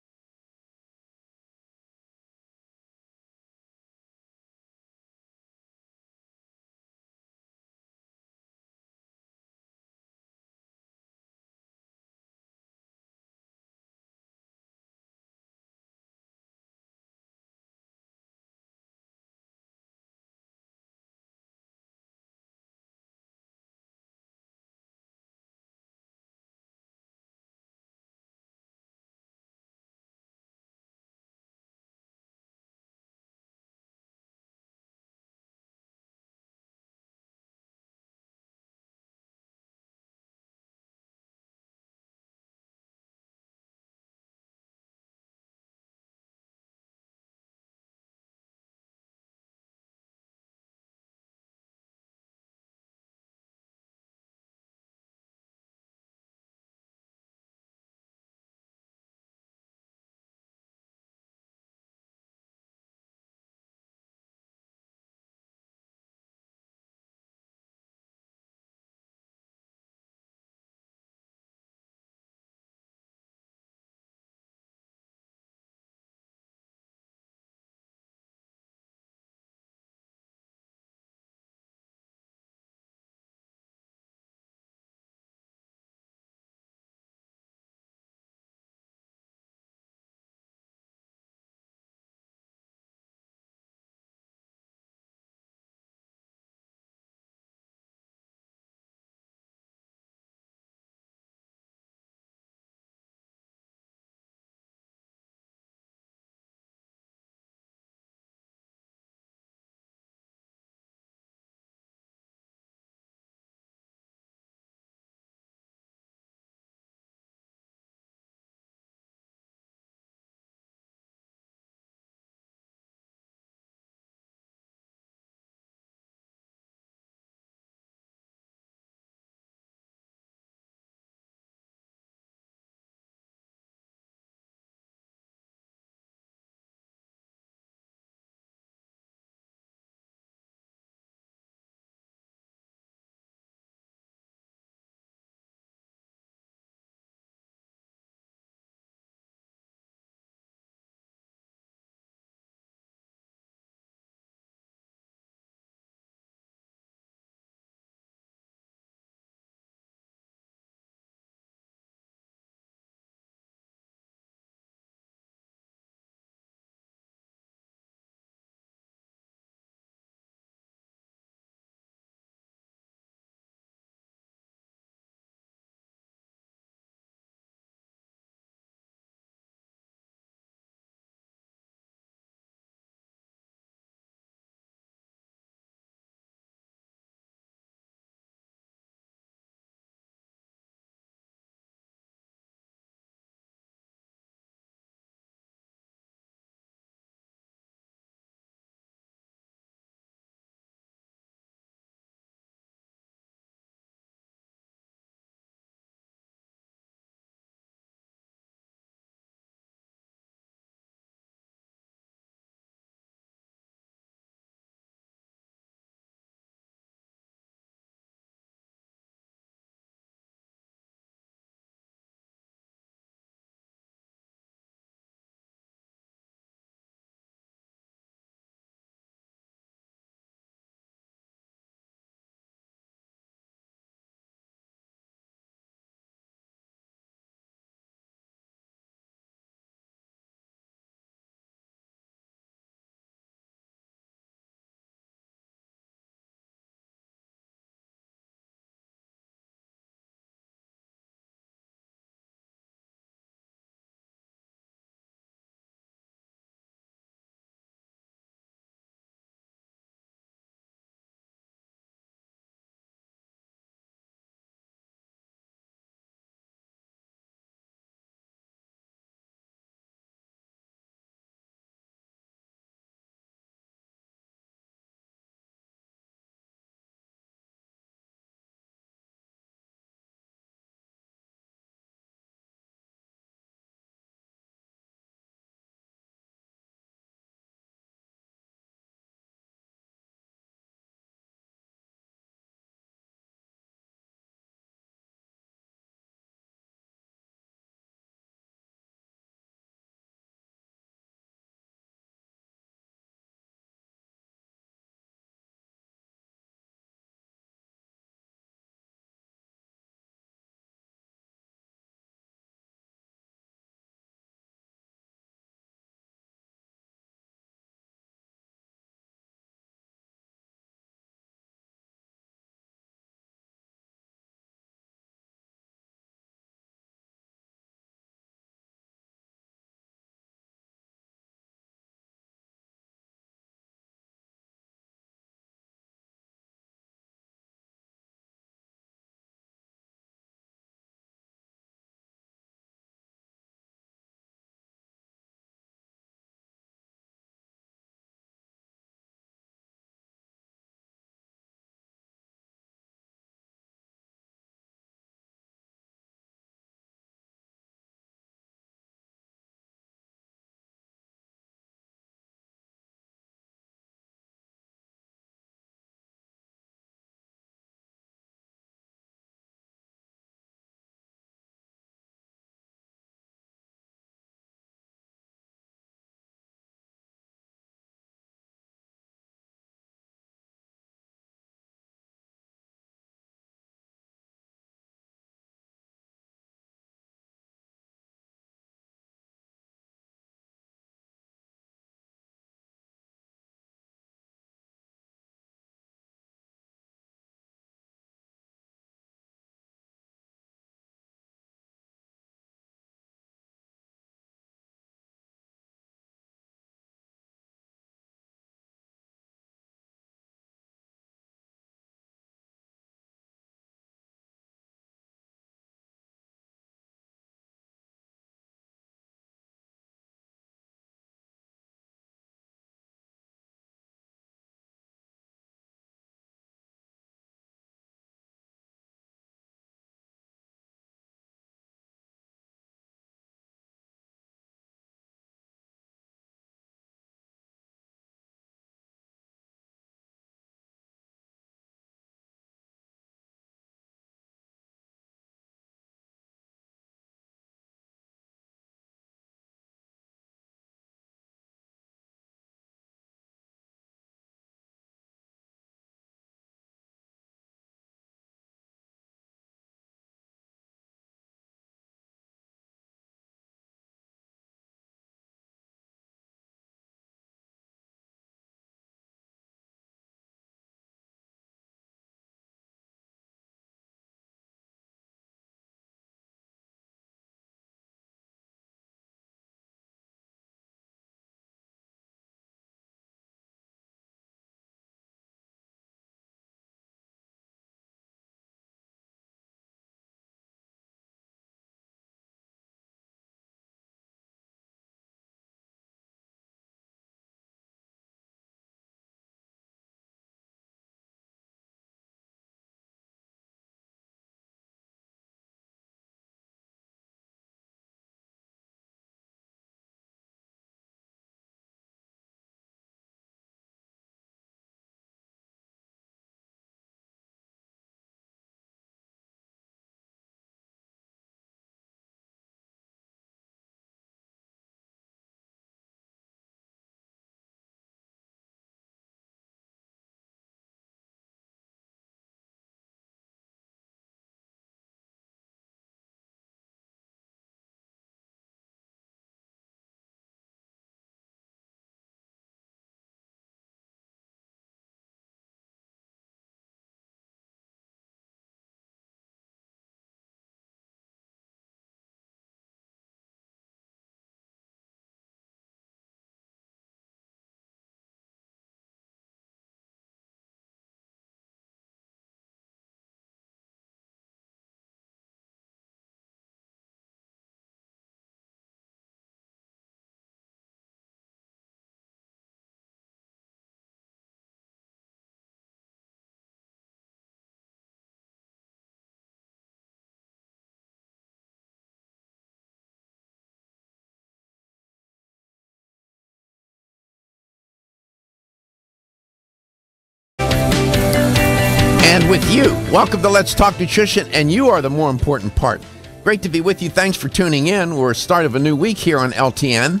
And with you. Welcome to Let's Talk Nutrition, and you are the more important part. Great to be with you. Thanks for tuning in. We're at the start of a new week here on LTN,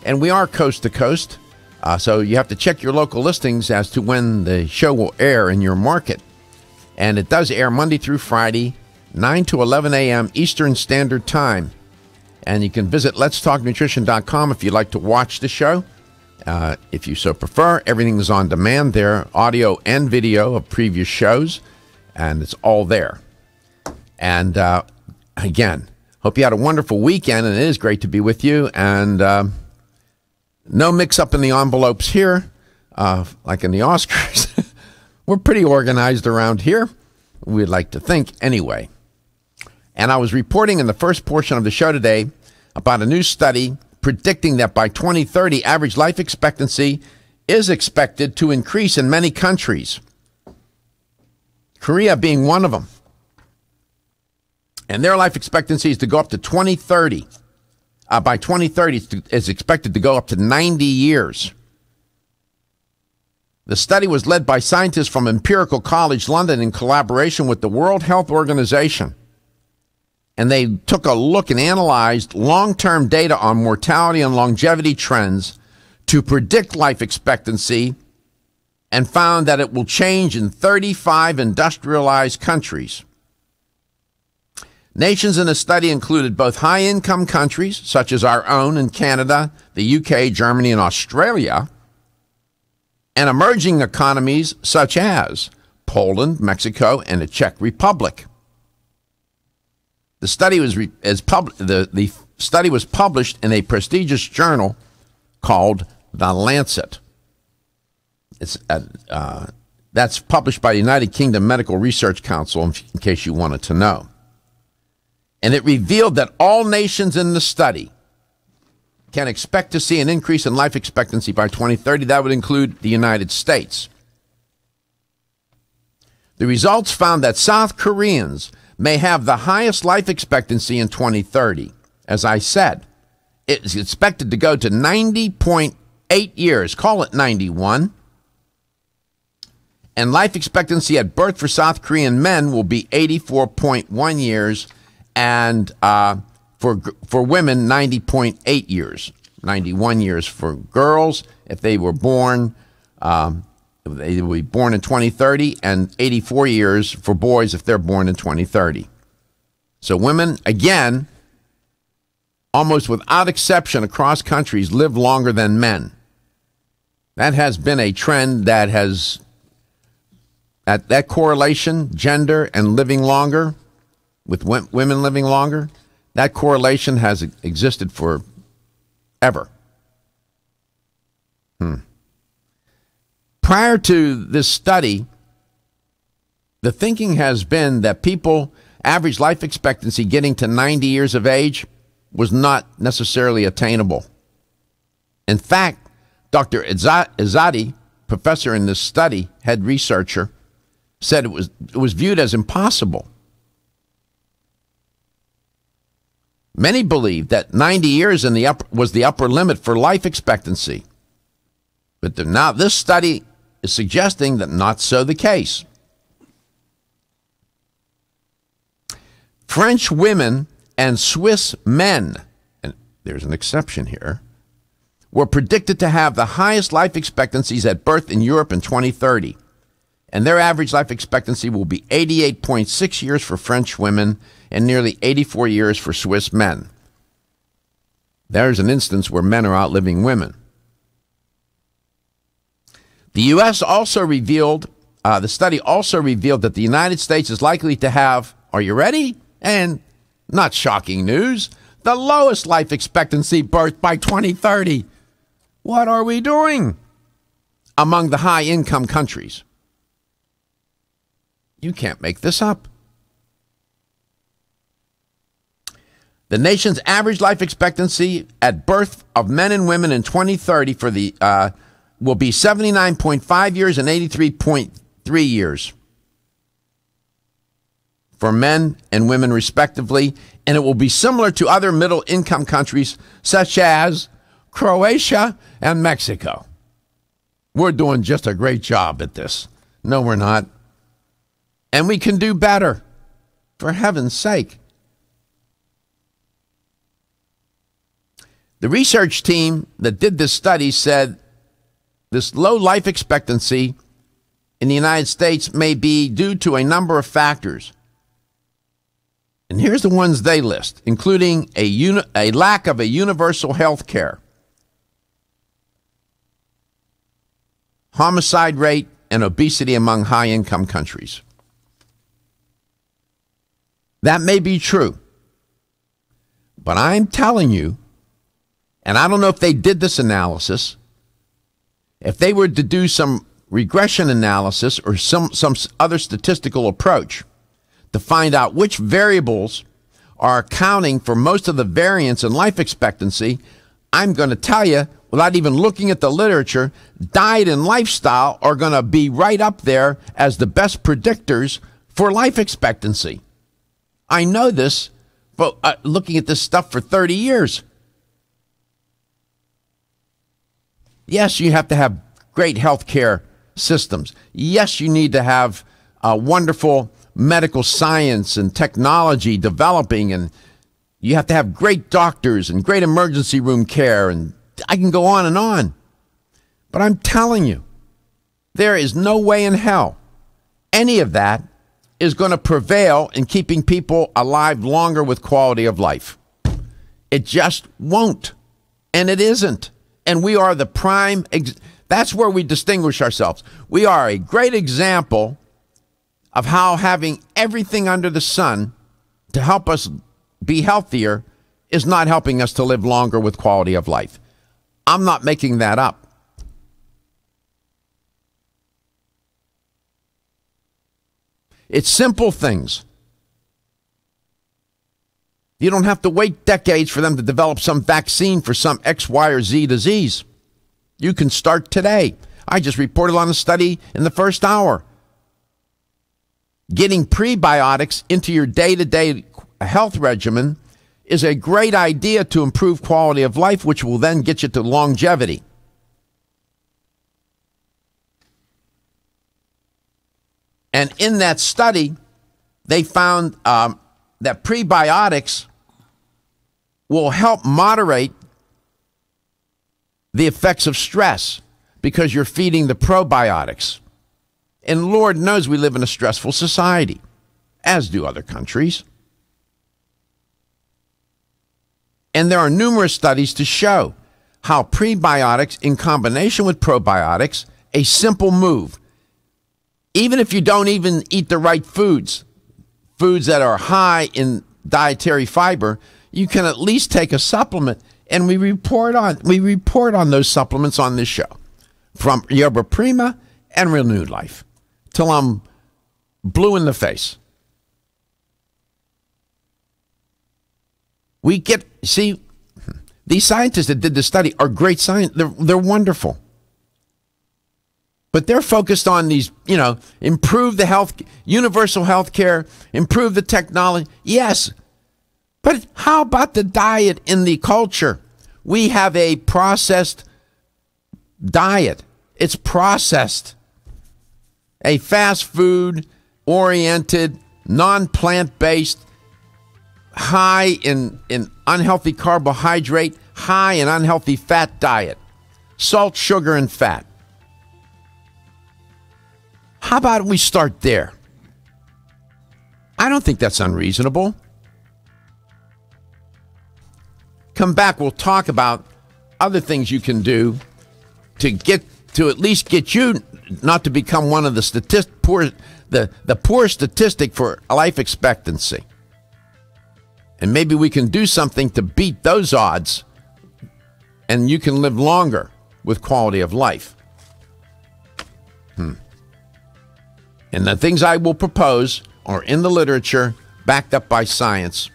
and we are coast to coast. So you have to check your local listings as to when the show will air in your market. And it does air Monday through Friday, 9 to 11 a.m. Eastern Standard Time. And you can visit letstalknutrition.com if you'd like to watch the show. If you so prefer, everything is on demand there, audio and video of previous shows, and it's all there. And again, hope you had a wonderful weekend, and it is great to be with you. And no mix-up in the envelopes here, like in the Oscars. We're pretty organized around here, we'd like to think anyway. And I was reporting in the first portion of the show today about a new study predicting that by 2030, average life expectancy is expected to increase in many countries, Korea being one of them. And their life expectancy is to go up to 2030. By 2030, it's expected to go up to 90 years. The study was led by scientists from Imperial College London in collaboration with the World Health Organization. And they took a look and analyzed long-term data on mortality and longevity trends to predict life expectancy, and found that it will change in 35 industrialized countries. Nations in the study included both high-income countries, such as our own in Canada, the UK, Germany, and Australia, and emerging economies such as Poland, Mexico, and the Czech Republic. The study was the study was published in a prestigious journal called The Lancet. It's that's published by the United Kingdom Medical Research Council, in case you wanted to know. And it revealed that all nations in the study can expect to see an increase in life expectancy by 2030. That would include the United States. The results found that South Koreans may have the highest life expectancy in 2030. As I said, it's expected to go to 90.8 years, call it 91. And life expectancy at birth for South Korean men will be 84.1 years, and for women, 90.8 years. 91 years for girls if they were born, they will be born in 2030, and 84 years for boys if they're born in 2030. So women, again, almost without exception across countries, live longer than men. That has been a trend that has, that correlation, gender and living longer, with women living longer, that correlation has existed forever. Prior to this study, the thinking has been that people, average life expectancy getting to 90 years of age was not necessarily attainable. In fact, Dr. Izzati, professor in this study, head researcher, said it was viewed as impossible. Many believed that 90 years was the upper limit for life expectancy. But now this study is suggesting that not so the case. French women and Swiss men, and there's an exception here, were predicted to have the highest life expectancies at birth in Europe in 2030. And their average life expectancy will be 88.6 years for French women and nearly 84 years for Swiss men. There's an instance where men are outliving women. The U.S. also revealed, the study also revealed that the United States is likely to have, are you ready? And not shocking news, the lowest life expectancy birth by 2030. What are we doing? Among the high-income countries. You can't make this up. The nation's average life expectancy at birth of men and women in 2030 for the will be 79.5 years and 83.3 years for men and women respectively, and it will be similar to other middle-income countries such as Croatia and Mexico. We're doing just a great job at this. No, we're not. And we can do better, for heaven's sake. The research team that did this study said this low life expectancy in the United States may be due to a number of factors. And here's the ones they list, including a lack of a universal health care, homicide rate, and obesity among high-income countries. That may be true. But I'm telling you, and I don't know if they did this analysis, if they were to do some regression analysis or some other statistical approach to find out which variables are accounting for most of the variance in life expectancy, I'm going to tell you, without even looking at the literature, diet and lifestyle are going to be right up there as the best predictors for life expectancy. I know this, but looking at this stuff for 30 years. Yes, you have to have great health care systems. Yes, you need to have wonderful medical science and technology developing, and you have to have great doctors and great emergency room care, and I can go on and on. But I'm telling you, there is no way in hell any of that is going to prevail in keeping people alive longer with quality of life. It just won't. And it isn't. And we are the prime, that's where we distinguish ourselves. We are a great example of how having everything under the sun to help us be healthier is not helping us to live longer with quality of life. I'm not making that up. It's simple things. You don't have to wait decades for them to develop some vaccine for some X, Y, or Z disease. You can start today. I just reported on a study in the first hour. Getting prebiotics into your day-to-day health regimen is a great idea to improve quality of life, which will then get you to longevity. And in that study, they found that prebiotics will help moderate the effects of stress because you're feeding the probiotics. And Lord knows we live in a stressful society, as do other countries. And there are numerous studies to show how prebiotics in combination with probiotics, a simple move, even if you don't even eat the right foods that are high in dietary fiber, you can at least take a supplement, and we report on those supplements on this show, from Yerba Prima and Renewed Life, till I'm blue in the face. See, these scientists that did this study are great science. They're wonderful. But they're focused on these, improve the health, universal health care, improve the technology. Yes. But how about the diet in the culture? We have a processed diet. It's processed. A fast food oriented, non-plant-based, high in unhealthy carbohydrate, high in unhealthy fat diet. Salt, sugar, and fat. How about we start there? I don't think that's unreasonable. Come back, we'll talk about other things you can do to at least get you not to become one of the poor statistic for life expectancy. And maybe we can do something to beat those odds, and you can live longer with quality of life. And the things I will propose are in the literature, backed up by science.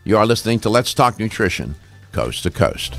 You are listening to Let's Talk Nutrition, Coast to Coast.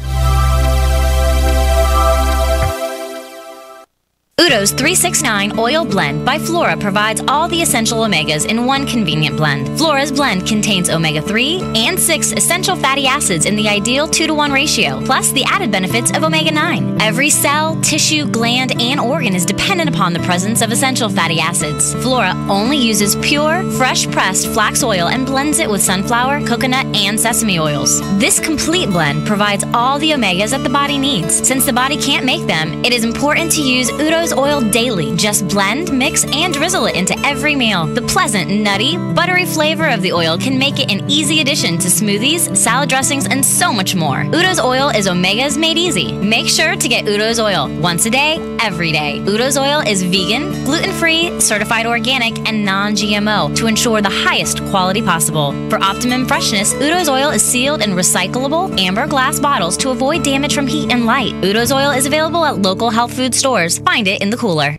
Udo's 369 Oil Blend by Flora provides all the essential omegas in one convenient blend. Flora's blend contains omega-3 and 6 essential fatty acids in the ideal 2-to-1 ratio, plus the added benefits of omega-9. Every cell, tissue, gland, and organ is dependent upon the presence of essential fatty acids. Flora only uses pure, fresh-pressed flax oil and blends it with sunflower, coconut, and sesame oils. This complete blend provides all the omegas that the body needs. Since the body can't make them, it is important to use Udo's oil daily. Just blend, mix, and drizzle it into every meal. The pleasant, nutty, buttery flavor of the oil can make it an easy addition to smoothies, salad dressings, and so much more. Udo's oil is omegas made easy. Make sure to get Udo's oil once a day, every day. Udo's oil is vegan, gluten-free, certified organic, and non-GMO to ensure the highest quality possible. For optimum freshness, Udo's oil is sealed in recyclable amber glass bottles to avoid damage from heat and light. Udo's oil is available at local health food stores. Find it in the cooler.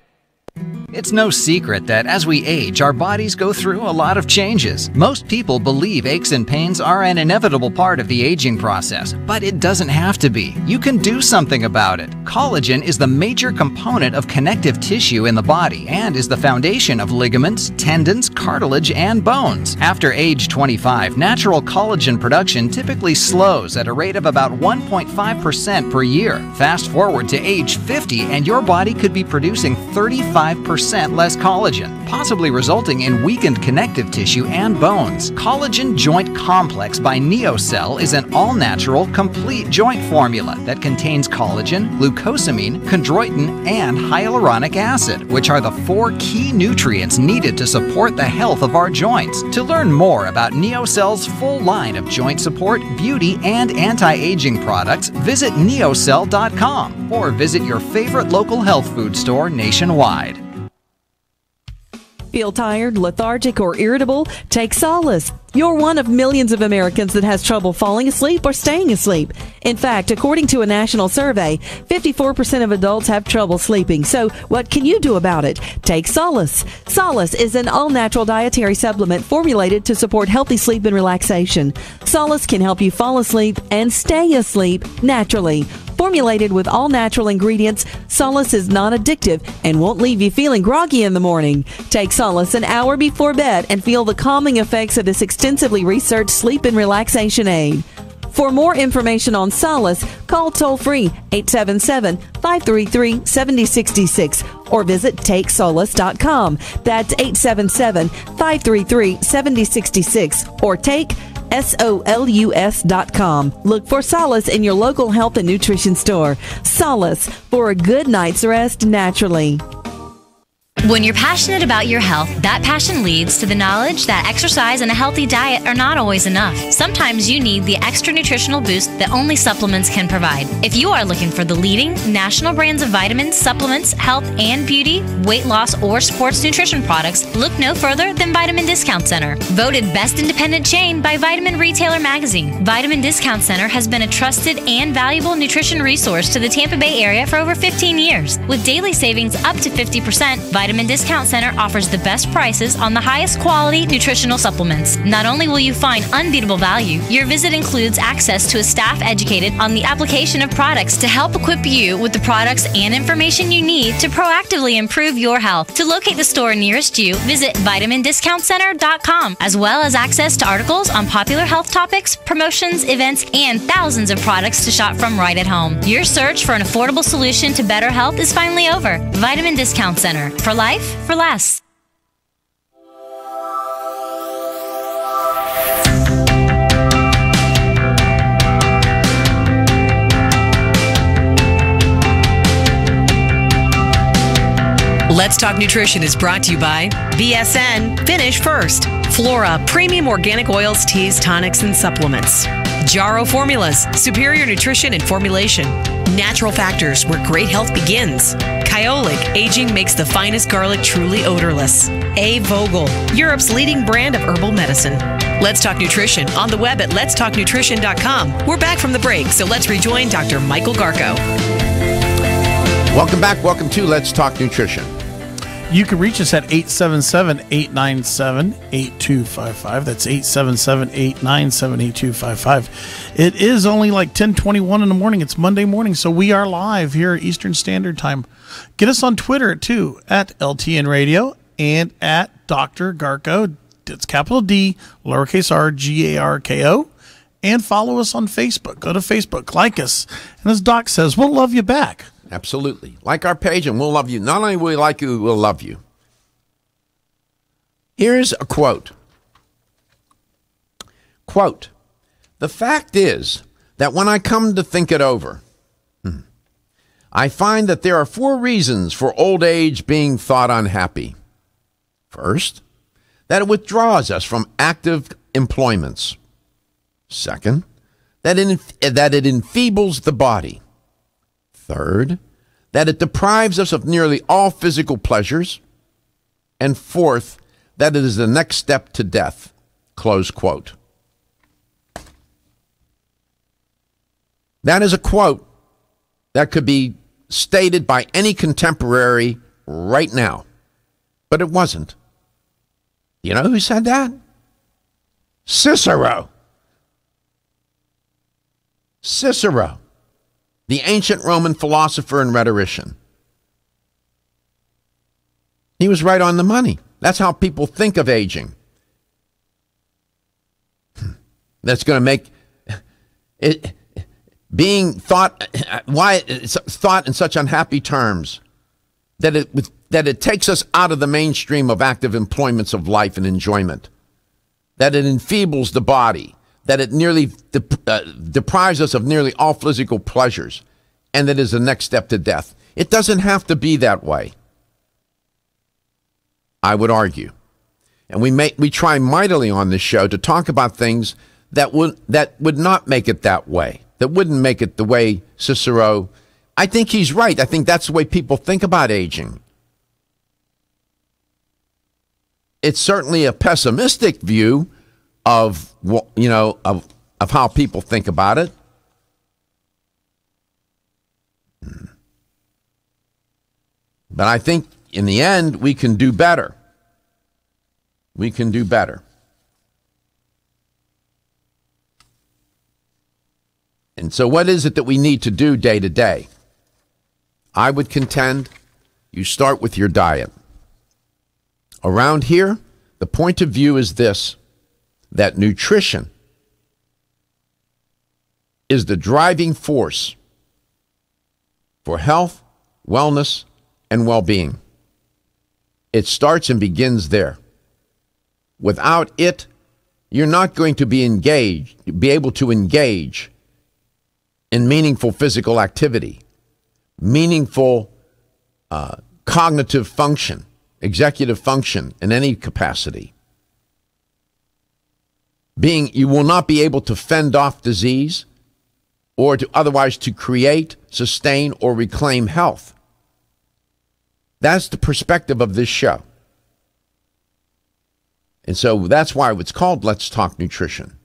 It's no secret that as we age, our bodies go through a lot of changes. Most people believe aches and pains are an inevitable part of the aging process, but it doesn't have to be. You can do something about it. Collagen is the major component of connective tissue in the body and is the foundation of ligaments, tendons, cartilage, and bones. After age 25, natural collagen production typically slows at a rate of about 1.5% per year. Fast forward to age 50 and your body could be producing 35% less collagen, possibly resulting in weakened connective tissue and bones. Collagen Joint Complex by NeoCell is an all-natural, complete joint formula that contains collagen, glucosamine, chondroitin, and hyaluronic acid, which are the 4 key nutrients needed to support the health of our joints. To learn more about NeoCell's full line of joint support, beauty, and anti-aging products, visit neocell.com or visit your favorite local health food store nationwide. Feel tired, lethargic, or irritable? Take solace. You're one of millions of Americans that has trouble falling asleep or staying asleep. In fact, according to a national survey, 54% of adults have trouble sleeping. So what can you do about it? Take Solace. Solace is an all-natural dietary supplement formulated to support healthy sleep and relaxation. Solace can help you fall asleep and stay asleep naturally. Formulated with all-natural ingredients, Solace is non-addictive and won't leave you feeling groggy in the morning. Take Solace an hour before bed and feel the calming effects of this extensively researched sleep and relaxation aid. For more information on Solace, call toll-free 877-533-7066 or visit takesolace.com. That's 877-533-7066 or take SOLUS.com. Look for Solace in your local health and nutrition store. Solace, for a good night's rest naturally. When you're passionate about your health, that passion leads to the knowledge that exercise and a healthy diet are not always enough. Sometimes you need the extra nutritional boost that only supplements can provide. If you are looking for the leading national brands of vitamins, supplements, health and beauty, weight loss, or sports nutrition products, look no further than Vitamin Discount Center. Voted Best Independent Chain by Vitamin Retailer Magazine, Vitamin Discount Center has been a trusted and valuable nutrition resource to the Tampa Bay area for over 15 years. With daily savings up to 50%, Vitamin Discount Center offers the best prices on the highest quality nutritional supplements. Not only will you find unbeatable value, your visit includes access to a staff educated on the application of products to help equip you with the products and information you need to proactively improve your health. To locate the store nearest you, visit vitamindiscountcenter.com, as well as access to articles on popular health topics, promotions, events, and thousands of products to shop from right at home. Your search for an affordable solution to better health is finally over. Vitamin Discount Center. For life, for less. Let's Talk Nutrition is brought to you by BSN, Finish First, Flora, Premium Organic Oils, Teas, Tonics, and Supplements, Jarrow Formulas, Superior Nutrition and Formulation, Natural Factors, where great health begins, Kyolic, aging makes the finest garlic truly odorless, A. Vogel, Europe's leading brand of herbal medicine. Let's Talk Nutrition on the web at letstalknutrition.com. We're back from the break, so let's rejoin Dr. Michael Garko. Welcome back. Welcome to Let's Talk Nutrition. You can reach us at 877-897-8255. That's 877-897-8255. It is only like 10:21 in the morning. It's Monday morning, so we are live here at Eastern Standard Time. Get us on Twitter, too, at LTN Radio and at Dr. Garko. It's capital D, lowercase r, Garko. And follow us on Facebook. Go to Facebook, like us. And as Doc says, we'll love you back. Absolutely. Like our page and we'll love you. Not only will we like you, we'll love you. Here's a quote. Quote, "The fact is that when I come to think it over, I find that there are 4 reasons for old age being thought unhappy. First, that it withdraws us from active employments. Second, that it enfeebles the body. Third, that it deprives us of nearly all physical pleasures. And fourth, that it is the next step to death." Close quote. That is a quote that could be stated by any contemporary right now, but it wasn't. You know who said that? Cicero. Cicero, the ancient Roman philosopher and rhetorician. He was right on the money. That's how people think of aging. That's going to make it being thought, why it's thought in such unhappy terms, that it takes us out of the mainstream of active employments of life and enjoyment, that it enfeebles the body, that it nearly deprives us of nearly all physical pleasures, and that is the next step to death. It doesn't have to be that way, I would argue. And we try mightily on this show to talk about things that would not make it that way, that wouldn't make it the way Cicero. I think he's right. I think that's the way people think about aging. It's certainly a pessimistic view of how people think about it. But I think in the end we can do better. We can do better. And so what is it that we need to do day to day? I would contend you start with your diet. Around here, the point of view is this: that nutrition is the driving force for health, wellness, and well-being. It starts and begins there. Without it, you're not going to be able to engage in meaningful physical activity, meaningful cognitive function, executive function in any capacity. You will not be able to fend off disease or otherwise to create, sustain, or reclaim health. That's the perspective of this show. And so that's why it's called Let's Talk Nutrition.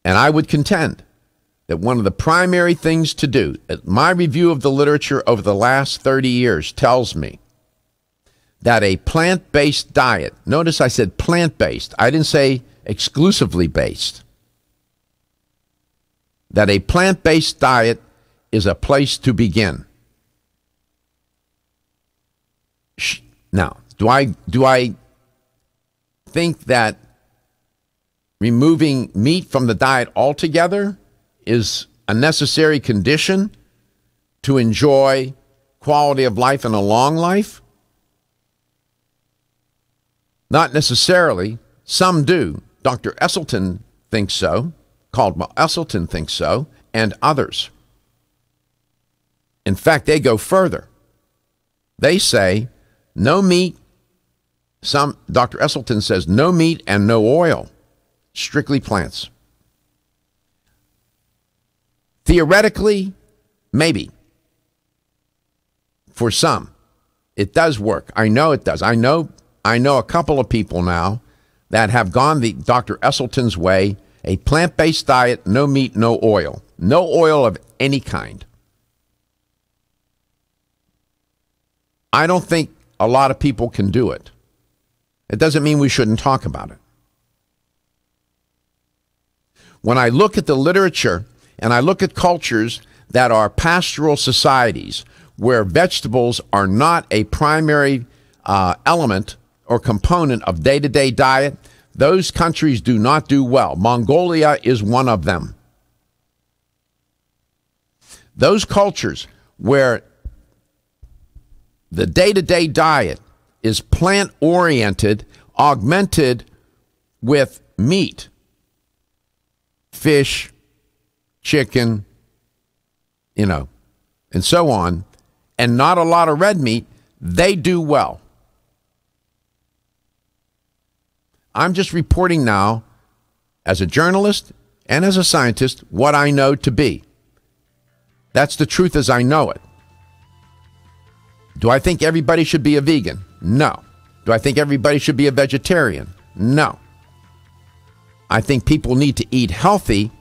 And I would contend that one of the primary things to do, my review of the literature over the last 30 years tells me that a plant-based diet, notice I said plant-based, I didn't say exclusively based, that a plant-based diet is a place to begin. Now, do I think that removing meat from the diet altogether is a necessary condition to enjoy quality of life and a long life? Not necessarily. Some do. Dr. Esselstyn thinks so. Caldwell Esselstyn thinks so, and others. In fact, they go further. They say no meat. Dr. Esselstyn says no meat and no oil. Strictly plants. Theoretically, maybe. For some, it does work. I know it does. I know a couple of people now that have gone the Dr. Esselstyn's way, a plant-based diet, no meat, no oil. No oil of any kind. I don't think a lot of people can do it. It doesn't mean we shouldn't talk about it. When I look at the literature and I look at cultures that are pastoral societies where vegetables are not a primary element or component of day-to-day diet, those countries do not do well. Mongolia is one of them. Those cultures where the day-to-day diet is plant-oriented, augmented with meat, fish, chicken, and so on, and not a lot of red meat, they do well. I'm just reporting now, as a journalist and as a scientist, what I know to be. That's the truth as I know it. Do I think everybody should be a vegan? No. Do I think everybody should be a vegetarian? No. I think people need to eat healthy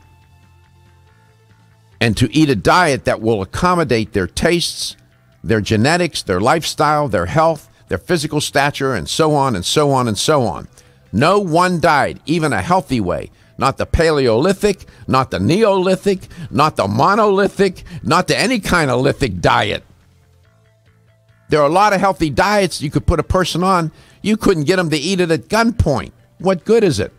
and to eat a diet that will accommodate their tastes, their genetics, their lifestyle, their health, their physical stature, and so on and so on and so on. No one diet, even a healthy way, not the Paleolithic, not the Neolithic, not the monolithic, not the any kind of lithic diet. There are a lot of healthy diets you could put a person on. You couldn't get them to eat it at gunpoint. What good is it?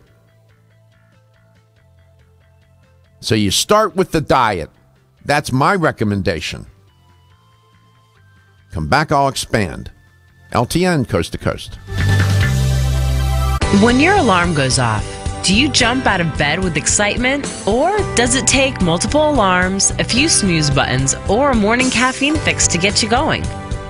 So you start with the diet. That's my recommendation. Come back, I'll expand. LTN, coast to coast. When your alarm goes off, do you jump out of bed with excitement? Or does it take multiple alarms, a few snooze buttons, or a morning caffeine fix to get you going?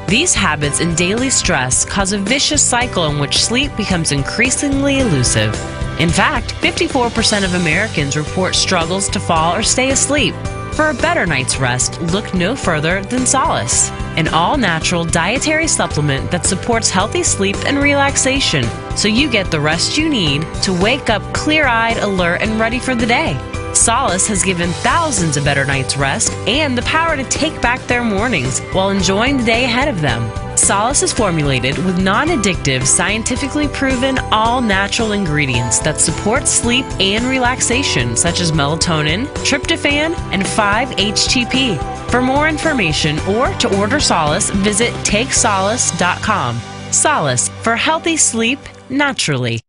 These habits and daily stress cause a vicious cycle in which sleep becomes increasingly elusive. In fact, 54% of Americans report struggles to fall or stay asleep. For a better night's rest, look no further than Solace, an all-natural dietary supplement that supports healthy sleep and relaxation, so you get the rest you need to wake up clear-eyed, alert, and ready for the day. Solace has given thousands a better night's rest and the power to take back their mornings while enjoying the day ahead of them. Solace is formulated with non-addictive, scientifically proven, all-natural ingredients that support sleep and relaxation, such as melatonin, tryptophan, and 5-HTP. For more information or to order Solace, visit TakeSolace.com. Solace, for healthy sleep naturally.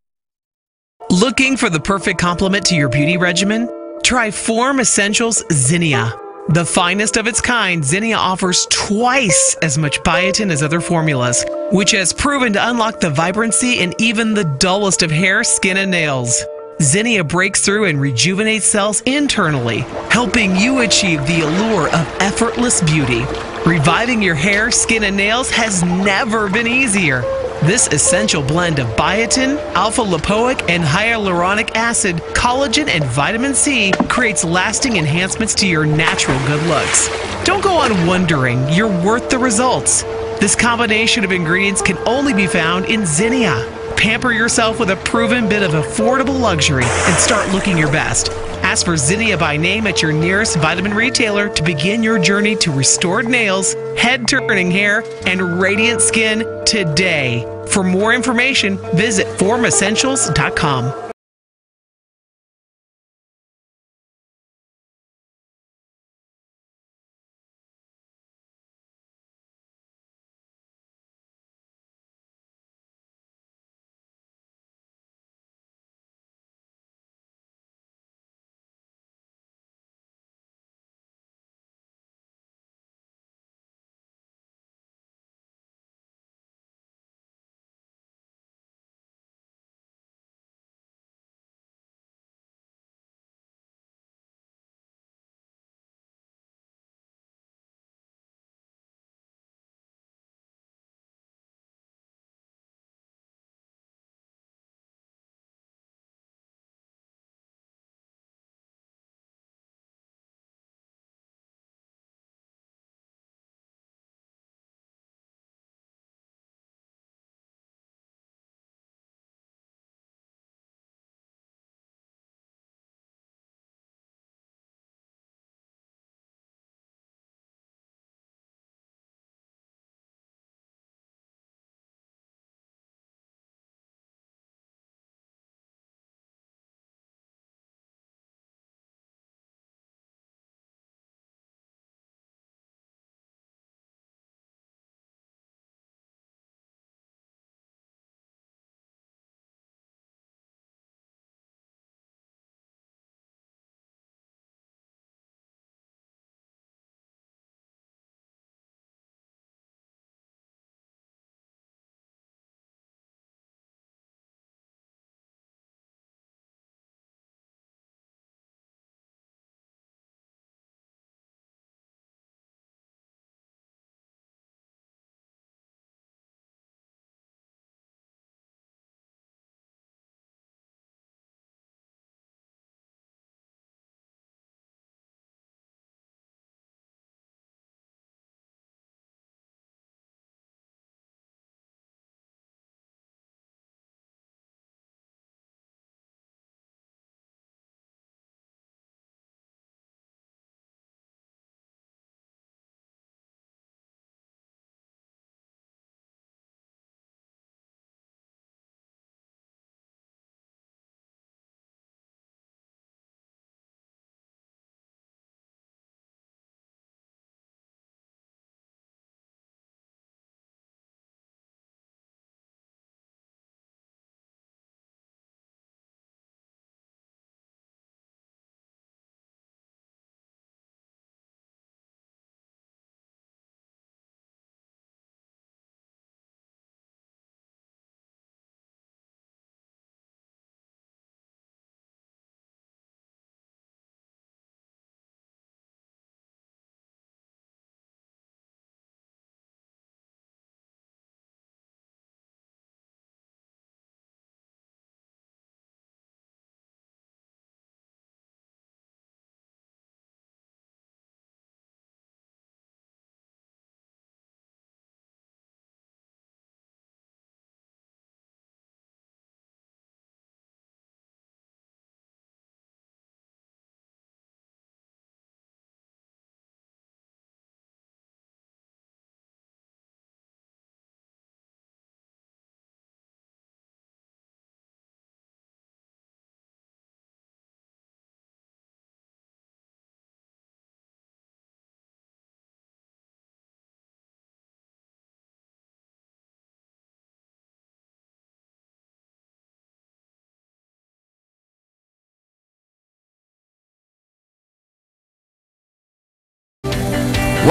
Looking for the perfect complement to your beauty regimen? Try Form Essentials Zinnia. The finest of its kind, Zinnia offers twice as much biotin as other formulas, which has proven to unlock the vibrancy in even the dullest of hair, skin, and nails. Zinnia breaks through and rejuvenates cells internally, helping you achieve the allure of effortless beauty. Reviving your hair, skin, and nails has never been easier. This essential blend of biotin, alpha-lipoic, and hyaluronic acid, collagen, and vitamin C creates lasting enhancements to your natural good looks. Don't go on wondering. You're worth the results. This combination of ingredients can only be found in Zinnia. Pamper yourself with a proven bit of affordable luxury and start looking your best. Ask for Zinnia by name at your nearest vitamin retailer to begin your journey to restored nails, head-turning hair, and radiant skin today. For more information, visit formessentials.com.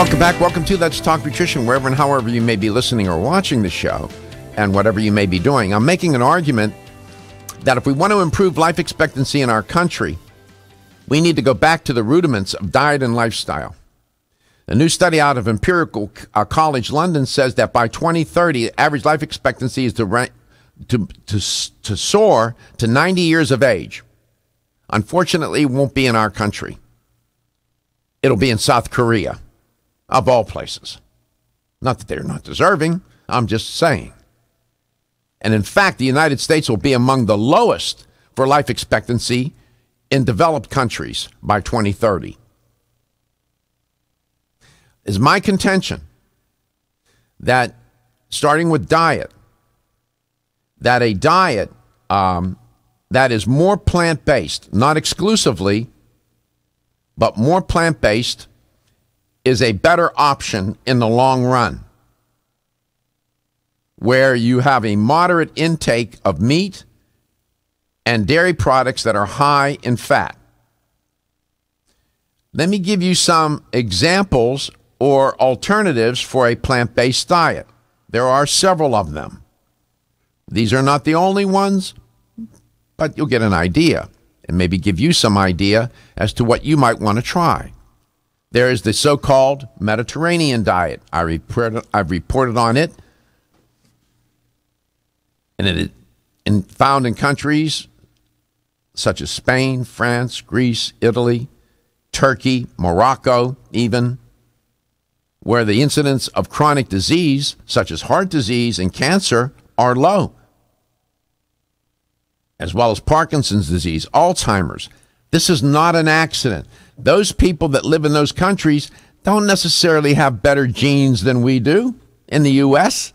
Welcome back. Welcome to Let's Talk Nutrition, wherever and however you may be listening or watching the show, and whatever you may be doing. I'm making an argument that if we want to improve life expectancy in our country, we need to go back to the rudiments of diet and lifestyle. A new study out of Imperial College London says that by 2030, the average life expectancy is to soar to 90 years of age. Unfortunately, it won't be in our country. It'll be in South Korea, of all places. Not that they're not deserving, I'm just saying. And in fact, the United States will be among the lowest for life expectancy in developed countries by 2030. It's my contention that starting with diet, that a diet that is more plant-based, not exclusively, but more plant-based, is a better option in the long run, where you have a moderate intake of meat and dairy products that are high in fat. Let me give you some examples or alternatives for a plant-based diet. There are several of them. These are not the only ones, but you'll get an idea and maybe give you some idea as to what you might want to try. There is the so-called Mediterranean diet. I've reported on it, and it is found in countries such as Spain, France, Greece, Italy, Turkey, Morocco, even, where the incidence of chronic disease, such as heart disease and cancer, are low, as well as Parkinson's disease, Alzheimer's. This is not an accident. Those people that live in those countries don't necessarily have better genes than we do in the U.S.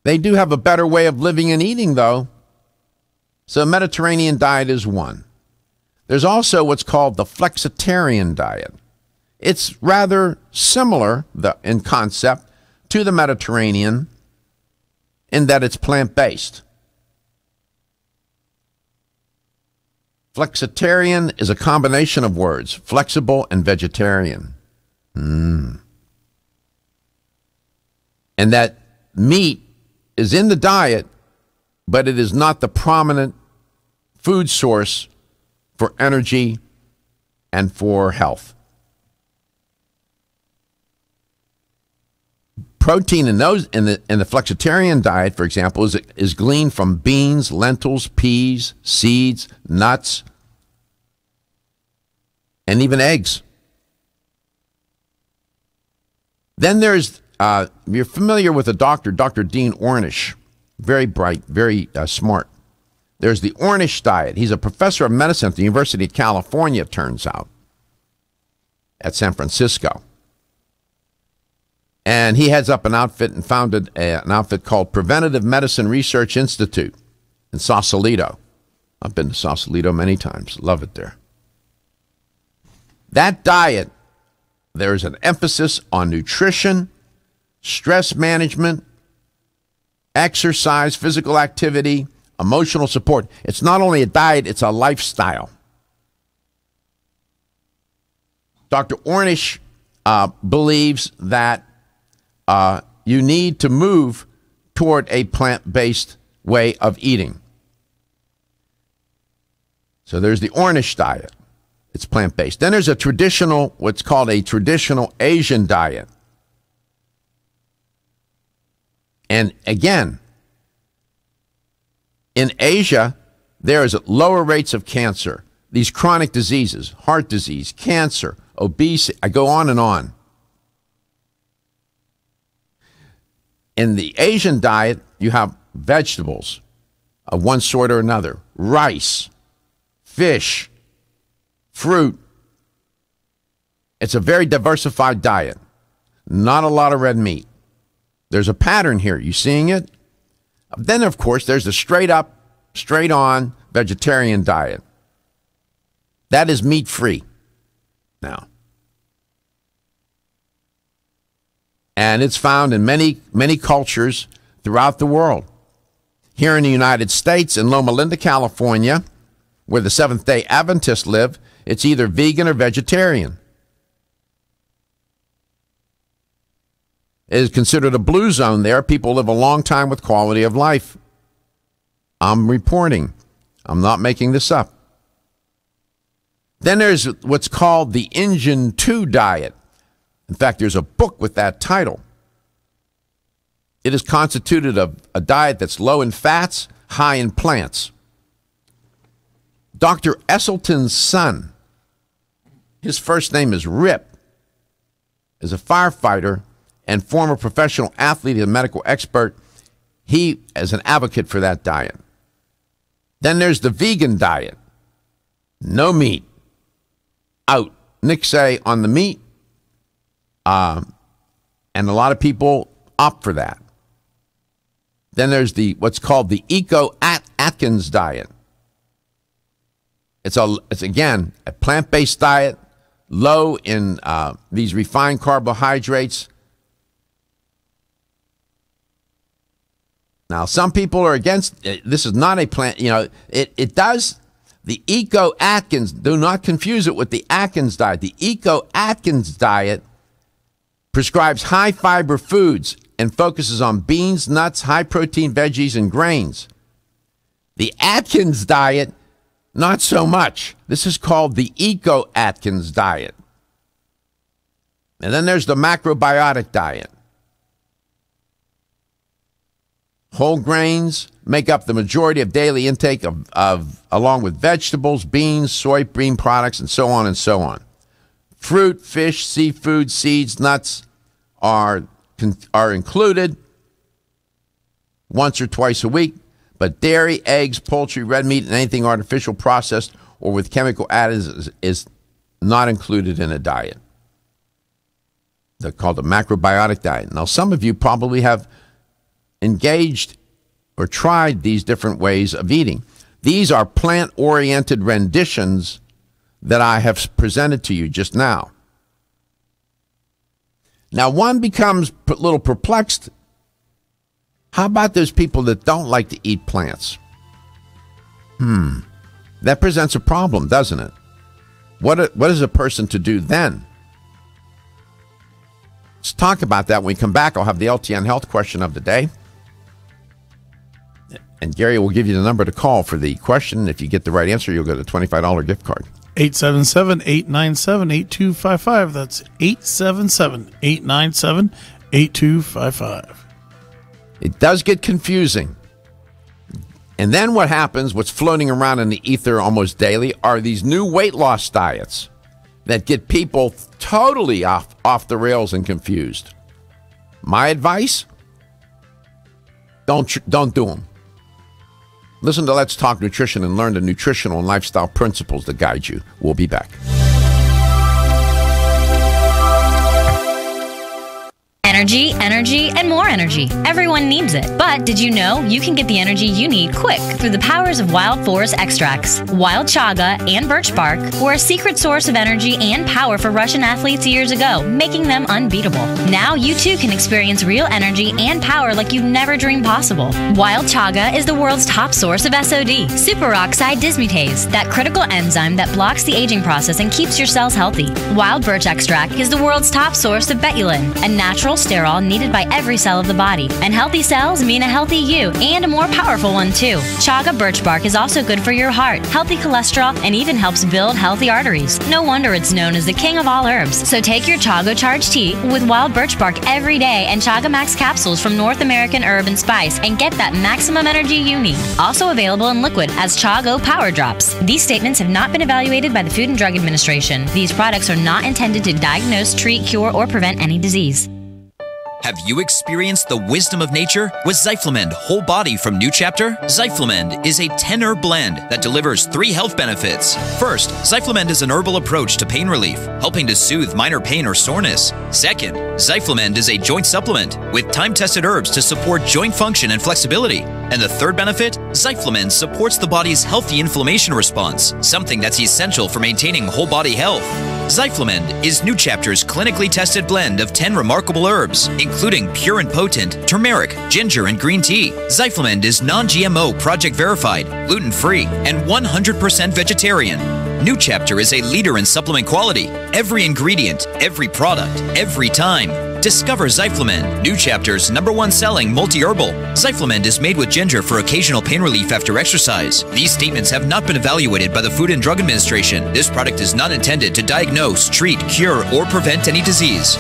They do have a better way of living and eating, though. So Mediterranean diet is one. There's also what's called the flexitarian diet. It's rather similar in concept to the Mediterranean in that it's plant-based. Flexitarian is a combination of words, flexible and vegetarian. And that meat is in the diet, but it is not the prominent food source for energy and for health. Protein in the flexitarian diet, for example, is gleaned from beans, lentils, peas, seeds, nuts, and even eggs. Then there's, you're familiar with a doctor, Dr. Dean Ornish, very bright, very smart. There's the Ornish diet. He's a professor of medicine at the University of California, it turns out, at San Francisco. And he heads up an outfit and founded an outfit called Preventative Medicine Research Institute in Sausalito. I've been to Sausalito many times. Love it there. That diet, there's an emphasis on nutrition, stress management, exercise, physical activity, emotional support. It's not only a diet, it's a lifestyle. Dr. Ornish believes that you need to move toward a plant-based way of eating. So there's the Ornish diet. It's plant-based. Then there's a traditional, what's called a traditional Asian diet. And again, in Asia, there is lower rates of cancer, these chronic diseases, heart disease, cancer, obesity, I go on and on. In the Asian diet, you have vegetables of one sort or another, rice, fish, fruit. It's a very diversified diet. Not a lot of red meat. There's a pattern here. You seeing it? Then, of course, there's the straight-up, straight-on vegetarian diet. That is meat-free now. And it's found in many, many cultures throughout the world. Here in the United States, in Loma Linda, California, where the Seventh-day Adventists live, it's either vegan or vegetarian. It is considered a blue zone there. People live a long time with quality of life. I'm reporting. I'm not making this up. Then there's what's called the Engine 2 diet. In fact, there's a book with that title. It is constituted of a diet that's low in fats, high in plants. Dr. Esselstyn's son, his first name is Rip, is a firefighter and former professional athlete and medical expert. He is an advocate for that diet. Then there's the vegan diet. No meat. Out. Nixay on the meat. And a lot of people opt for that. Then there's what's called the Atkins diet. It's again a plant-based diet, low in these refined carbohydrates. Now, some people are against this. Is not a plant. It does. The Atkins. Do not confuse it with the Atkins diet. The Atkins diet prescribes high fiber foods and focuses on beans, nuts, high protein veggies, and grains. The Atkins diet, not so much. This is called the Atkins diet. And then there's the macrobiotic diet. Whole grains make up the majority of daily intake of along with vegetables, beans, soybean products, and so on and so on. Fruit, fish, seafood, seeds, nuts are included once or twice a week, but dairy, eggs, poultry, red meat, and anything artificial processed or with chemical additives is not included in a diet. They're called the macrobiotic diet. Now, some of you probably have engaged or tried these different ways of eating. These are plant-oriented renditions that I have presented to you just now. Now, one becomes a little perplexed. How about those people that don't like to eat plants? That presents a problem, doesn't it? What is a person to do then? Let's talk about that when we come back. I'll have the LTN Health question of the day. And Gary will give you the number to call for the question. If you get the right answer, you'll get a $25 gift card. 877-897-8255. That's 877-897-8255. It does get confusing. And then what happens, what's floating around in the ether almost daily, are these new weight loss diets that get people totally off the rails and confused. My advice? Don't do them. Listen to Let's Talk Nutrition and learn the nutritional and lifestyle principles that guide you. We'll be back. Energy, energy, and more energy. Everyone needs it. But did you know you can get the energy you need quick through the powers of wild forest extracts? Wild chaga and birch bark were a secret source of energy and power for Russian athletes years ago, making them unbeatable. Now you too can experience real energy and power like you never dreamed possible. Wild chaga is the world's top source of SOD, superoxide dismutase, that critical enzyme that blocks the aging process and keeps your cells healthy. Wild birch extract is the world's top source of betulin, a natural sterol needed by every cell of the body. And healthy cells mean a healthy you, and a more powerful one too. Chaga birch bark is also good for your heart, healthy cholesterol, and even helps build healthy arteries. No wonder it's known as the king of all herbs. So take your Chaga Charge tea with wild birch bark every day and Chaga Max capsules from North American Herb and Spice and get that maximum energy you need. Also available in liquid as Chago Power Drops. These statements have not been evaluated by the Food and Drug Administration. These products are not intended to diagnose, treat, cure, or prevent any disease. Have you experienced the wisdom of nature with Zyflamend Whole Body from New Chapter? Zyflamend is a 10-herb blend that delivers 3 health benefits. First, Zyflamend is an herbal approach to pain relief, helping to soothe minor pain or soreness. Second, Zyflamend is a joint supplement with time-tested herbs to support joint function and flexibility. And the third benefit, Zyflamend supports the body's healthy inflammation response, something that's essential for maintaining whole body health. Zyflamend is New Chapter's clinically tested blend of 10 remarkable herbs, including pure and potent turmeric, ginger, and green tea. Zyflamend is non-GMO, project verified, gluten-free, and 100% vegetarian. New Chapter is a leader in supplement quality. Every ingredient, every product, every time. Discover Zyflamen, New Chapter's #1 selling multi-herbal. Zyflamen is made with ginger for occasional pain relief after exercise. These statements have not been evaluated by the Food and Drug Administration. This product is not intended to diagnose, treat, cure, or prevent any disease.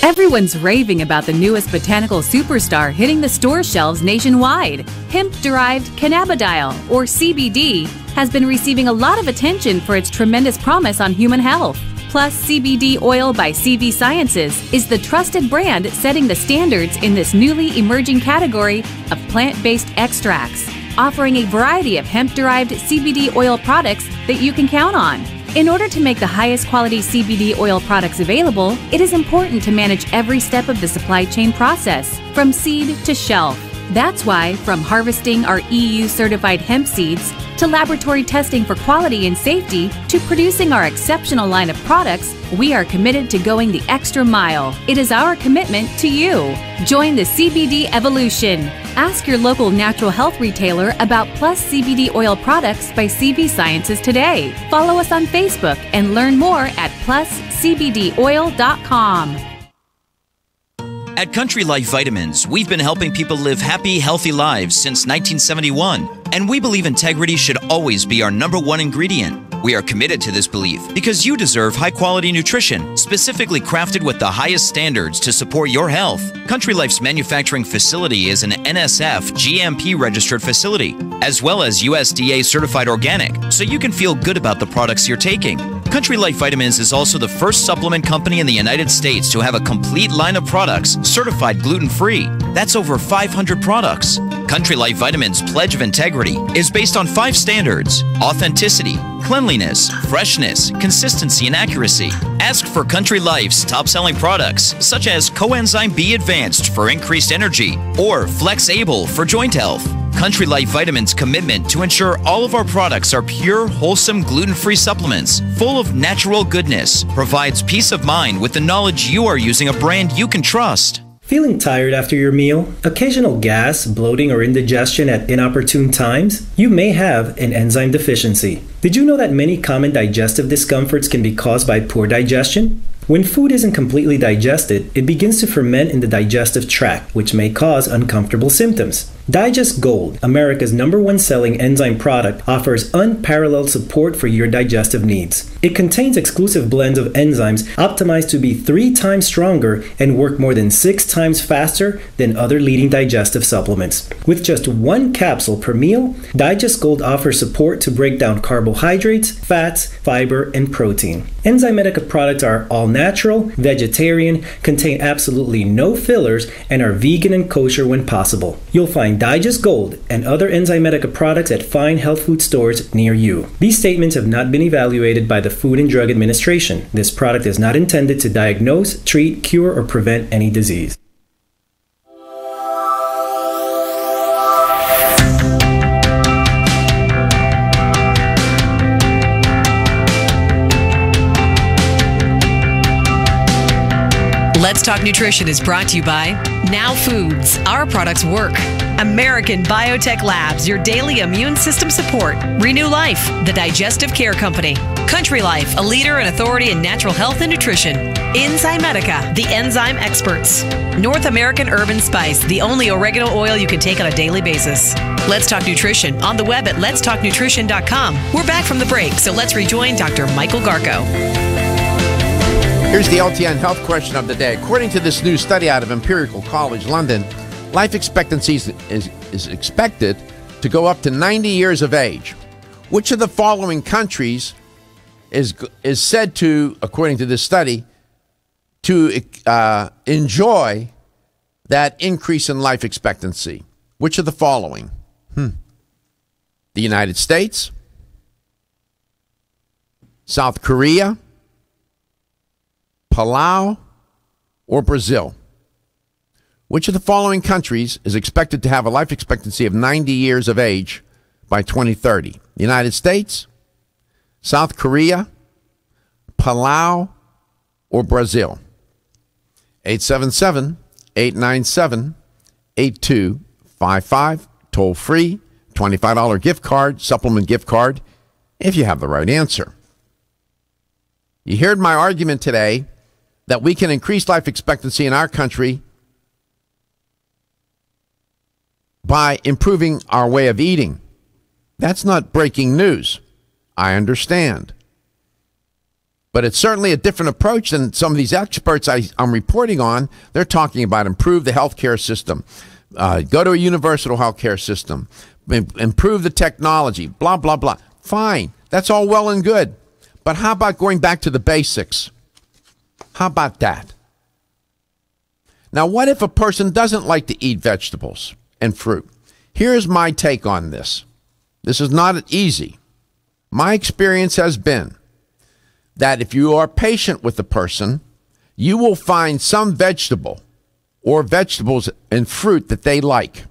Everyone's raving about the newest botanical superstar hitting the store shelves nationwide. Hemp-derived cannabidiol, or CBD, has been receiving a lot of attention for its tremendous promise on human health. Plus, CBD Oil by CV Sciences is the trusted brand setting the standards in this newly emerging category of plant-based extracts, offering a variety of hemp-derived CBD oil products that you can count on. In order to make the highest quality CBD oil products available, it is important to manage every step of the supply chain process, from seed to shelf. That's why, from harvesting our EU-certified hemp seeds, to laboratory testing for quality and safety, to producing our exceptional line of products, we are committed to going the extra mile. It is our commitment to you. Join the CBD evolution. Ask your local natural health retailer about Plus CBD oil products by CV Sciences today. Follow us on Facebook and learn more at pluscbdoil.com. At Country Life Vitamins, we've been helping people live happy, healthy lives since 1971, and we believe integrity should always be our #1 ingredient. We are committed to this belief because you deserve high-quality nutrition, specifically crafted with the highest standards to support your health. Country Life's manufacturing facility is an NSF GMP-registered facility, as well as USDA certified organic, so you can feel good about the products you're taking. Country Life Vitamins is also the first supplement company in the United States to have a complete line of products certified gluten-free. That's over 500 products. Country Life Vitamins' pledge of integrity is based on 5 standards: authenticity, cleanliness, freshness, consistency, and accuracy. Ask for Country Life's top-selling products, such as Coenzyme B Advanced for increased energy or Flex Able for joint health. Country Life Vitamins' commitment to ensure all of our products are pure, wholesome, gluten-free supplements full of natural goodness provides peace of mind with the knowledge you are using a brand you can trust. Feeling tired after your meal? Occasional gas, bloating, or indigestion at inopportune times? You may have an enzyme deficiency. Did you know that many common digestive discomforts can be caused by poor digestion? When food isn't completely digested, it begins to ferment in the digestive tract, which may cause uncomfortable symptoms. Digest Gold, America's #1 selling enzyme product, offers unparalleled support for your digestive needs. It contains exclusive blends of enzymes optimized to be 3 times stronger and work more than 6 times faster than other leading digestive supplements. With just 1 capsule per meal, Digest Gold offers support to break down carbohydrates, fats, fiber, and protein. Enzymedica products are all natural, vegetarian, contain absolutely no fillers, and are vegan and kosher when possible. You'll find Digest Gold and other Enzymedica products at fine health food stores near you. These statements have not been evaluated by the Food and Drug Administration. This product is not intended to diagnose, treat, cure, or prevent any disease. Let's Talk Nutrition is brought to you by Now Foods. Our products work. American Biotech Labs, your daily immune system support. Renew Life, the digestive care company. Country Life, a leader and authority in natural health and nutrition. Enzymedica, the enzyme experts. North American Urban Spice, the only oregano oil you can take on a daily basis. Let's Talk Nutrition on the web at letstalknutrition.com. We're back from the break, so let's rejoin Dr. Michael Garko. Here's the LTN health question of the day. According to this new study out of Imperial College London, life expectancy is expected to go up to 90 years of age. Which of the following countries is said to, according to this study, to enjoy that increase in life expectancy? Which of the following? The United States, South Korea, Palau, or Brazil? Which of the following countries is expected to have a life expectancy of 90 years of age by 2030? The United States, South Korea, Palau, or Brazil? 877-897-8255. Toll free, $25 gift card, supplement gift card, if you have the right answer. You heard my argument today that we can increase life expectancy in our country by improving our way of eating. That's not breaking news. I understand. But it's certainly a different approach than some of these experts I'm reporting on. They're talking about improve the healthcare system, go to a universal healthcare system, improve the technology, blah, blah, blah. Fine. That's all well and good. But how about going back to the basics? How about that? Now, what if a person doesn't like to eat vegetables and fruit? Here's my take on this. This is not easy. My experience has been that if you are patient with the person, you will find some vegetable or vegetables and fruit that they like.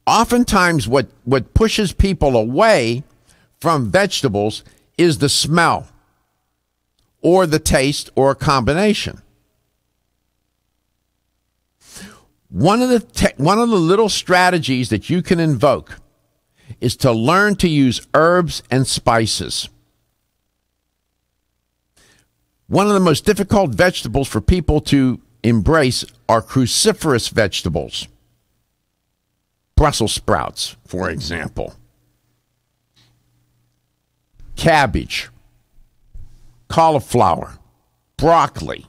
Oftentimes, what pushes people away from vegetables is the smell or the taste or a combination. One of the little strategies that you can invoke is to learn to use herbs and spices. One of the most difficult vegetables for people to embrace are cruciferous vegetables. Brussels sprouts, for example. Cabbage, cauliflower, broccoli,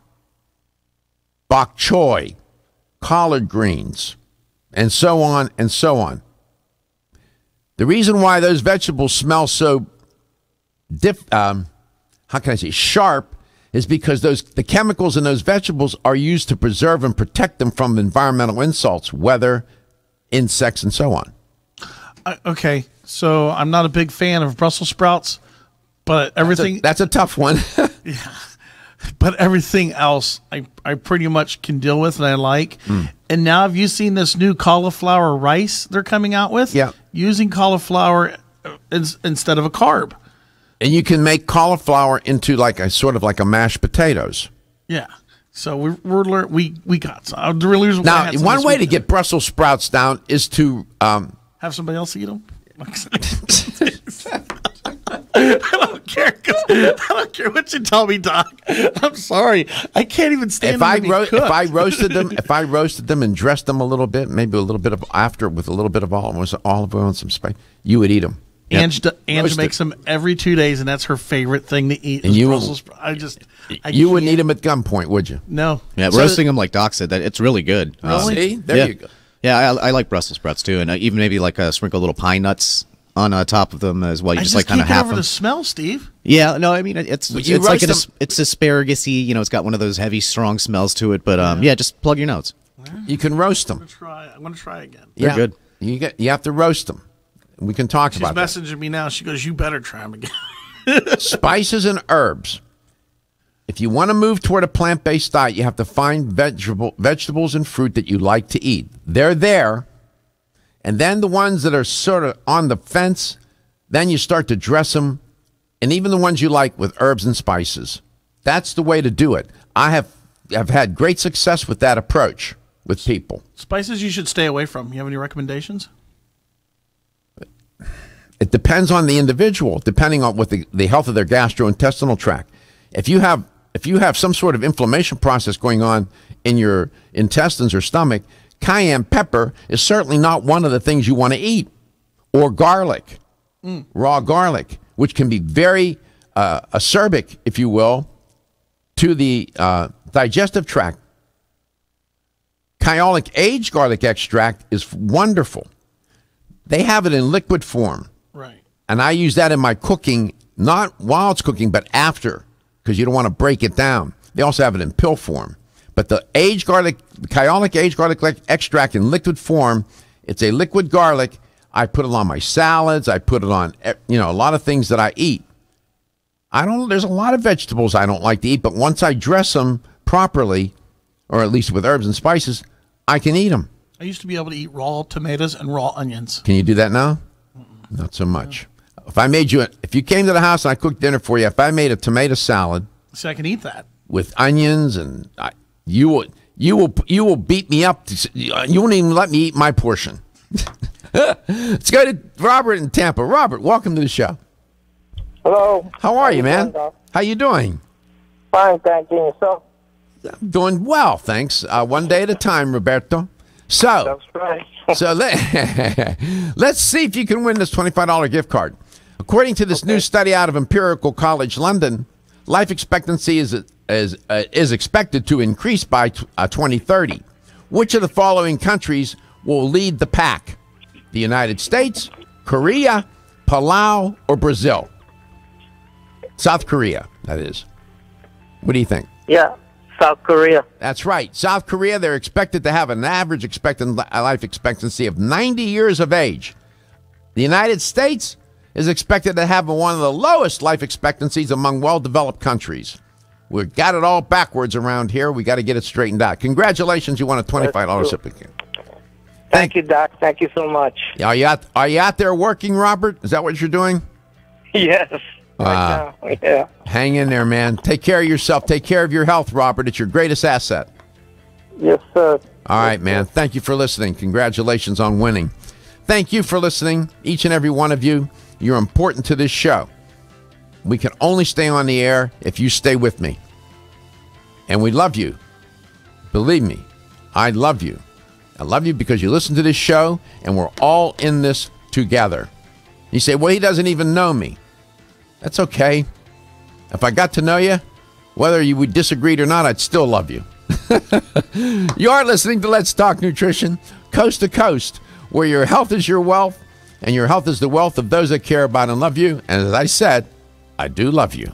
bok choy, collard greens, and so on and so on. The reason why those vegetables smell so sharp is because the chemicals in those vegetables are used to preserve and protect them from environmental insults, weather, insects, and so on. Okay, so I'm not a big fan of Brussels sprouts, but everything... That's a tough one. Yeah. But everything else I pretty much can deal with and I like. And now have you seen this new cauliflower rice they're coming out with? Yeah. Using cauliflower instead of a carb. And you can make cauliflower into like a sort of like a mashed potatoes. Yeah. So we got some. Now, one way to get Brussels sprouts down is to have somebody else eat them. I don't care. I don't care what you tell me, Doc. I'm sorry. I can't even stand. If I roasted them and dressed them a little bit, maybe a little bit of with a little bit of olive oil and some spice, you would eat them. Ange makes them every 2 days, and that's her favorite thing to eat. And you wouldn't eat them at gunpoint, would you? No. Yeah, roasting them, like Doc said, that it's really good. Really? See, there you go. Yeah, I like Brussels sprouts too, and even maybe like sprinkle little pine nuts on top of them as well. You just like kind of half them. The smell, Steve. Yeah, no, I mean it's like it's asparagus-y. You know, it's got one of those heavy, strong smells to it. But yeah, just plug your nose. You can roast them. I'm gonna try again. They're good. You have to roast them. We can talk about that. She's messaging me now. She goes, "You better try them again." Spices and herbs. If you want to move toward a plant-based diet, you have to find vegetables and fruit that you like to eat. They're there. And then the ones that are sort of on the fence, then you start to dress them, and even the ones you like with herbs and spices. That's the way to do it. I have had great success with that approach with people. Spices you should stay away from. You have any recommendations? It depends on the individual, depending on what the health of their gastrointestinal tract. If you have some sort of inflammation process going on in your intestines or stomach, cayenne pepper is certainly not one of the things you want to eat. Or garlic, raw garlic, which can be very acerbic, if you will, to the digestive tract. Kyolic aged garlic extract is wonderful. They have it in liquid form. Right. And I use that in my cooking, not while it's cooking, but after, because you don't want to break it down. They also have it in pill form. But the Kyolic aged garlic extract in liquid form, it's a liquid garlic. I put it on my salads. I put it on, a lot of things that I eat. There's a lot of vegetables I don't like to eat, but once I dress them properly, or at least with herbs and spices, I can eat them. I used to be able to eat raw tomatoes and raw onions. Can you do that now? Not so much. If you came to the house and I cooked dinner for you, if I made a tomato salad, so I can eat that with onions, and you will beat me up. You won't even let me eat my portion. Let's go to Robert in Tampa. Robert, welcome to the show. Hello. How are you, man? How you doing? Fine, thank you. Yourself? Doing well, thanks. One day at a time, Roberto. So, That's right. let's see if you can win this $25 gift card. According to this new study out of Imperial College London, life expectancy is expected to increase by 2030. Which of the following countries will lead the pack? The United States, Korea, Palau, or Brazil? South Korea, that is. What do you think? Yeah, South Korea. That's right. South Korea, they're expected to have an average life expectancy of 90 years of age. The United States is expected to have one of the lowest life expectancies among well-developed countries. We've got it all backwards around here. We got to get it straightened out. Congratulations, you won a $25 certificate. Thank you, Doc. Thank you so much. Are you out there working, Robert? Is that what you're doing? Yes. Right now. Yeah. Hang in there, man. Take care of yourself. Take care of your health, Robert. It's your greatest asset. Yes, sir. All right, man. Thank you for listening. Congratulations on winning. Thank you for listening, each and every one of you. You're important to this show. We can only stay on the air if you stay with me. And we love you. Believe me, I love you. I love you because you listen to this show, and we're all in this together. You say, well, he doesn't even know me. That's okay. If I got to know you, whether you would disagree or not, I'd still love you. You are listening to Let's Talk Nutrition, coast to coast, where your health is your wealth, and your health is the wealth of those that care about and love you. And as I said, I do love you.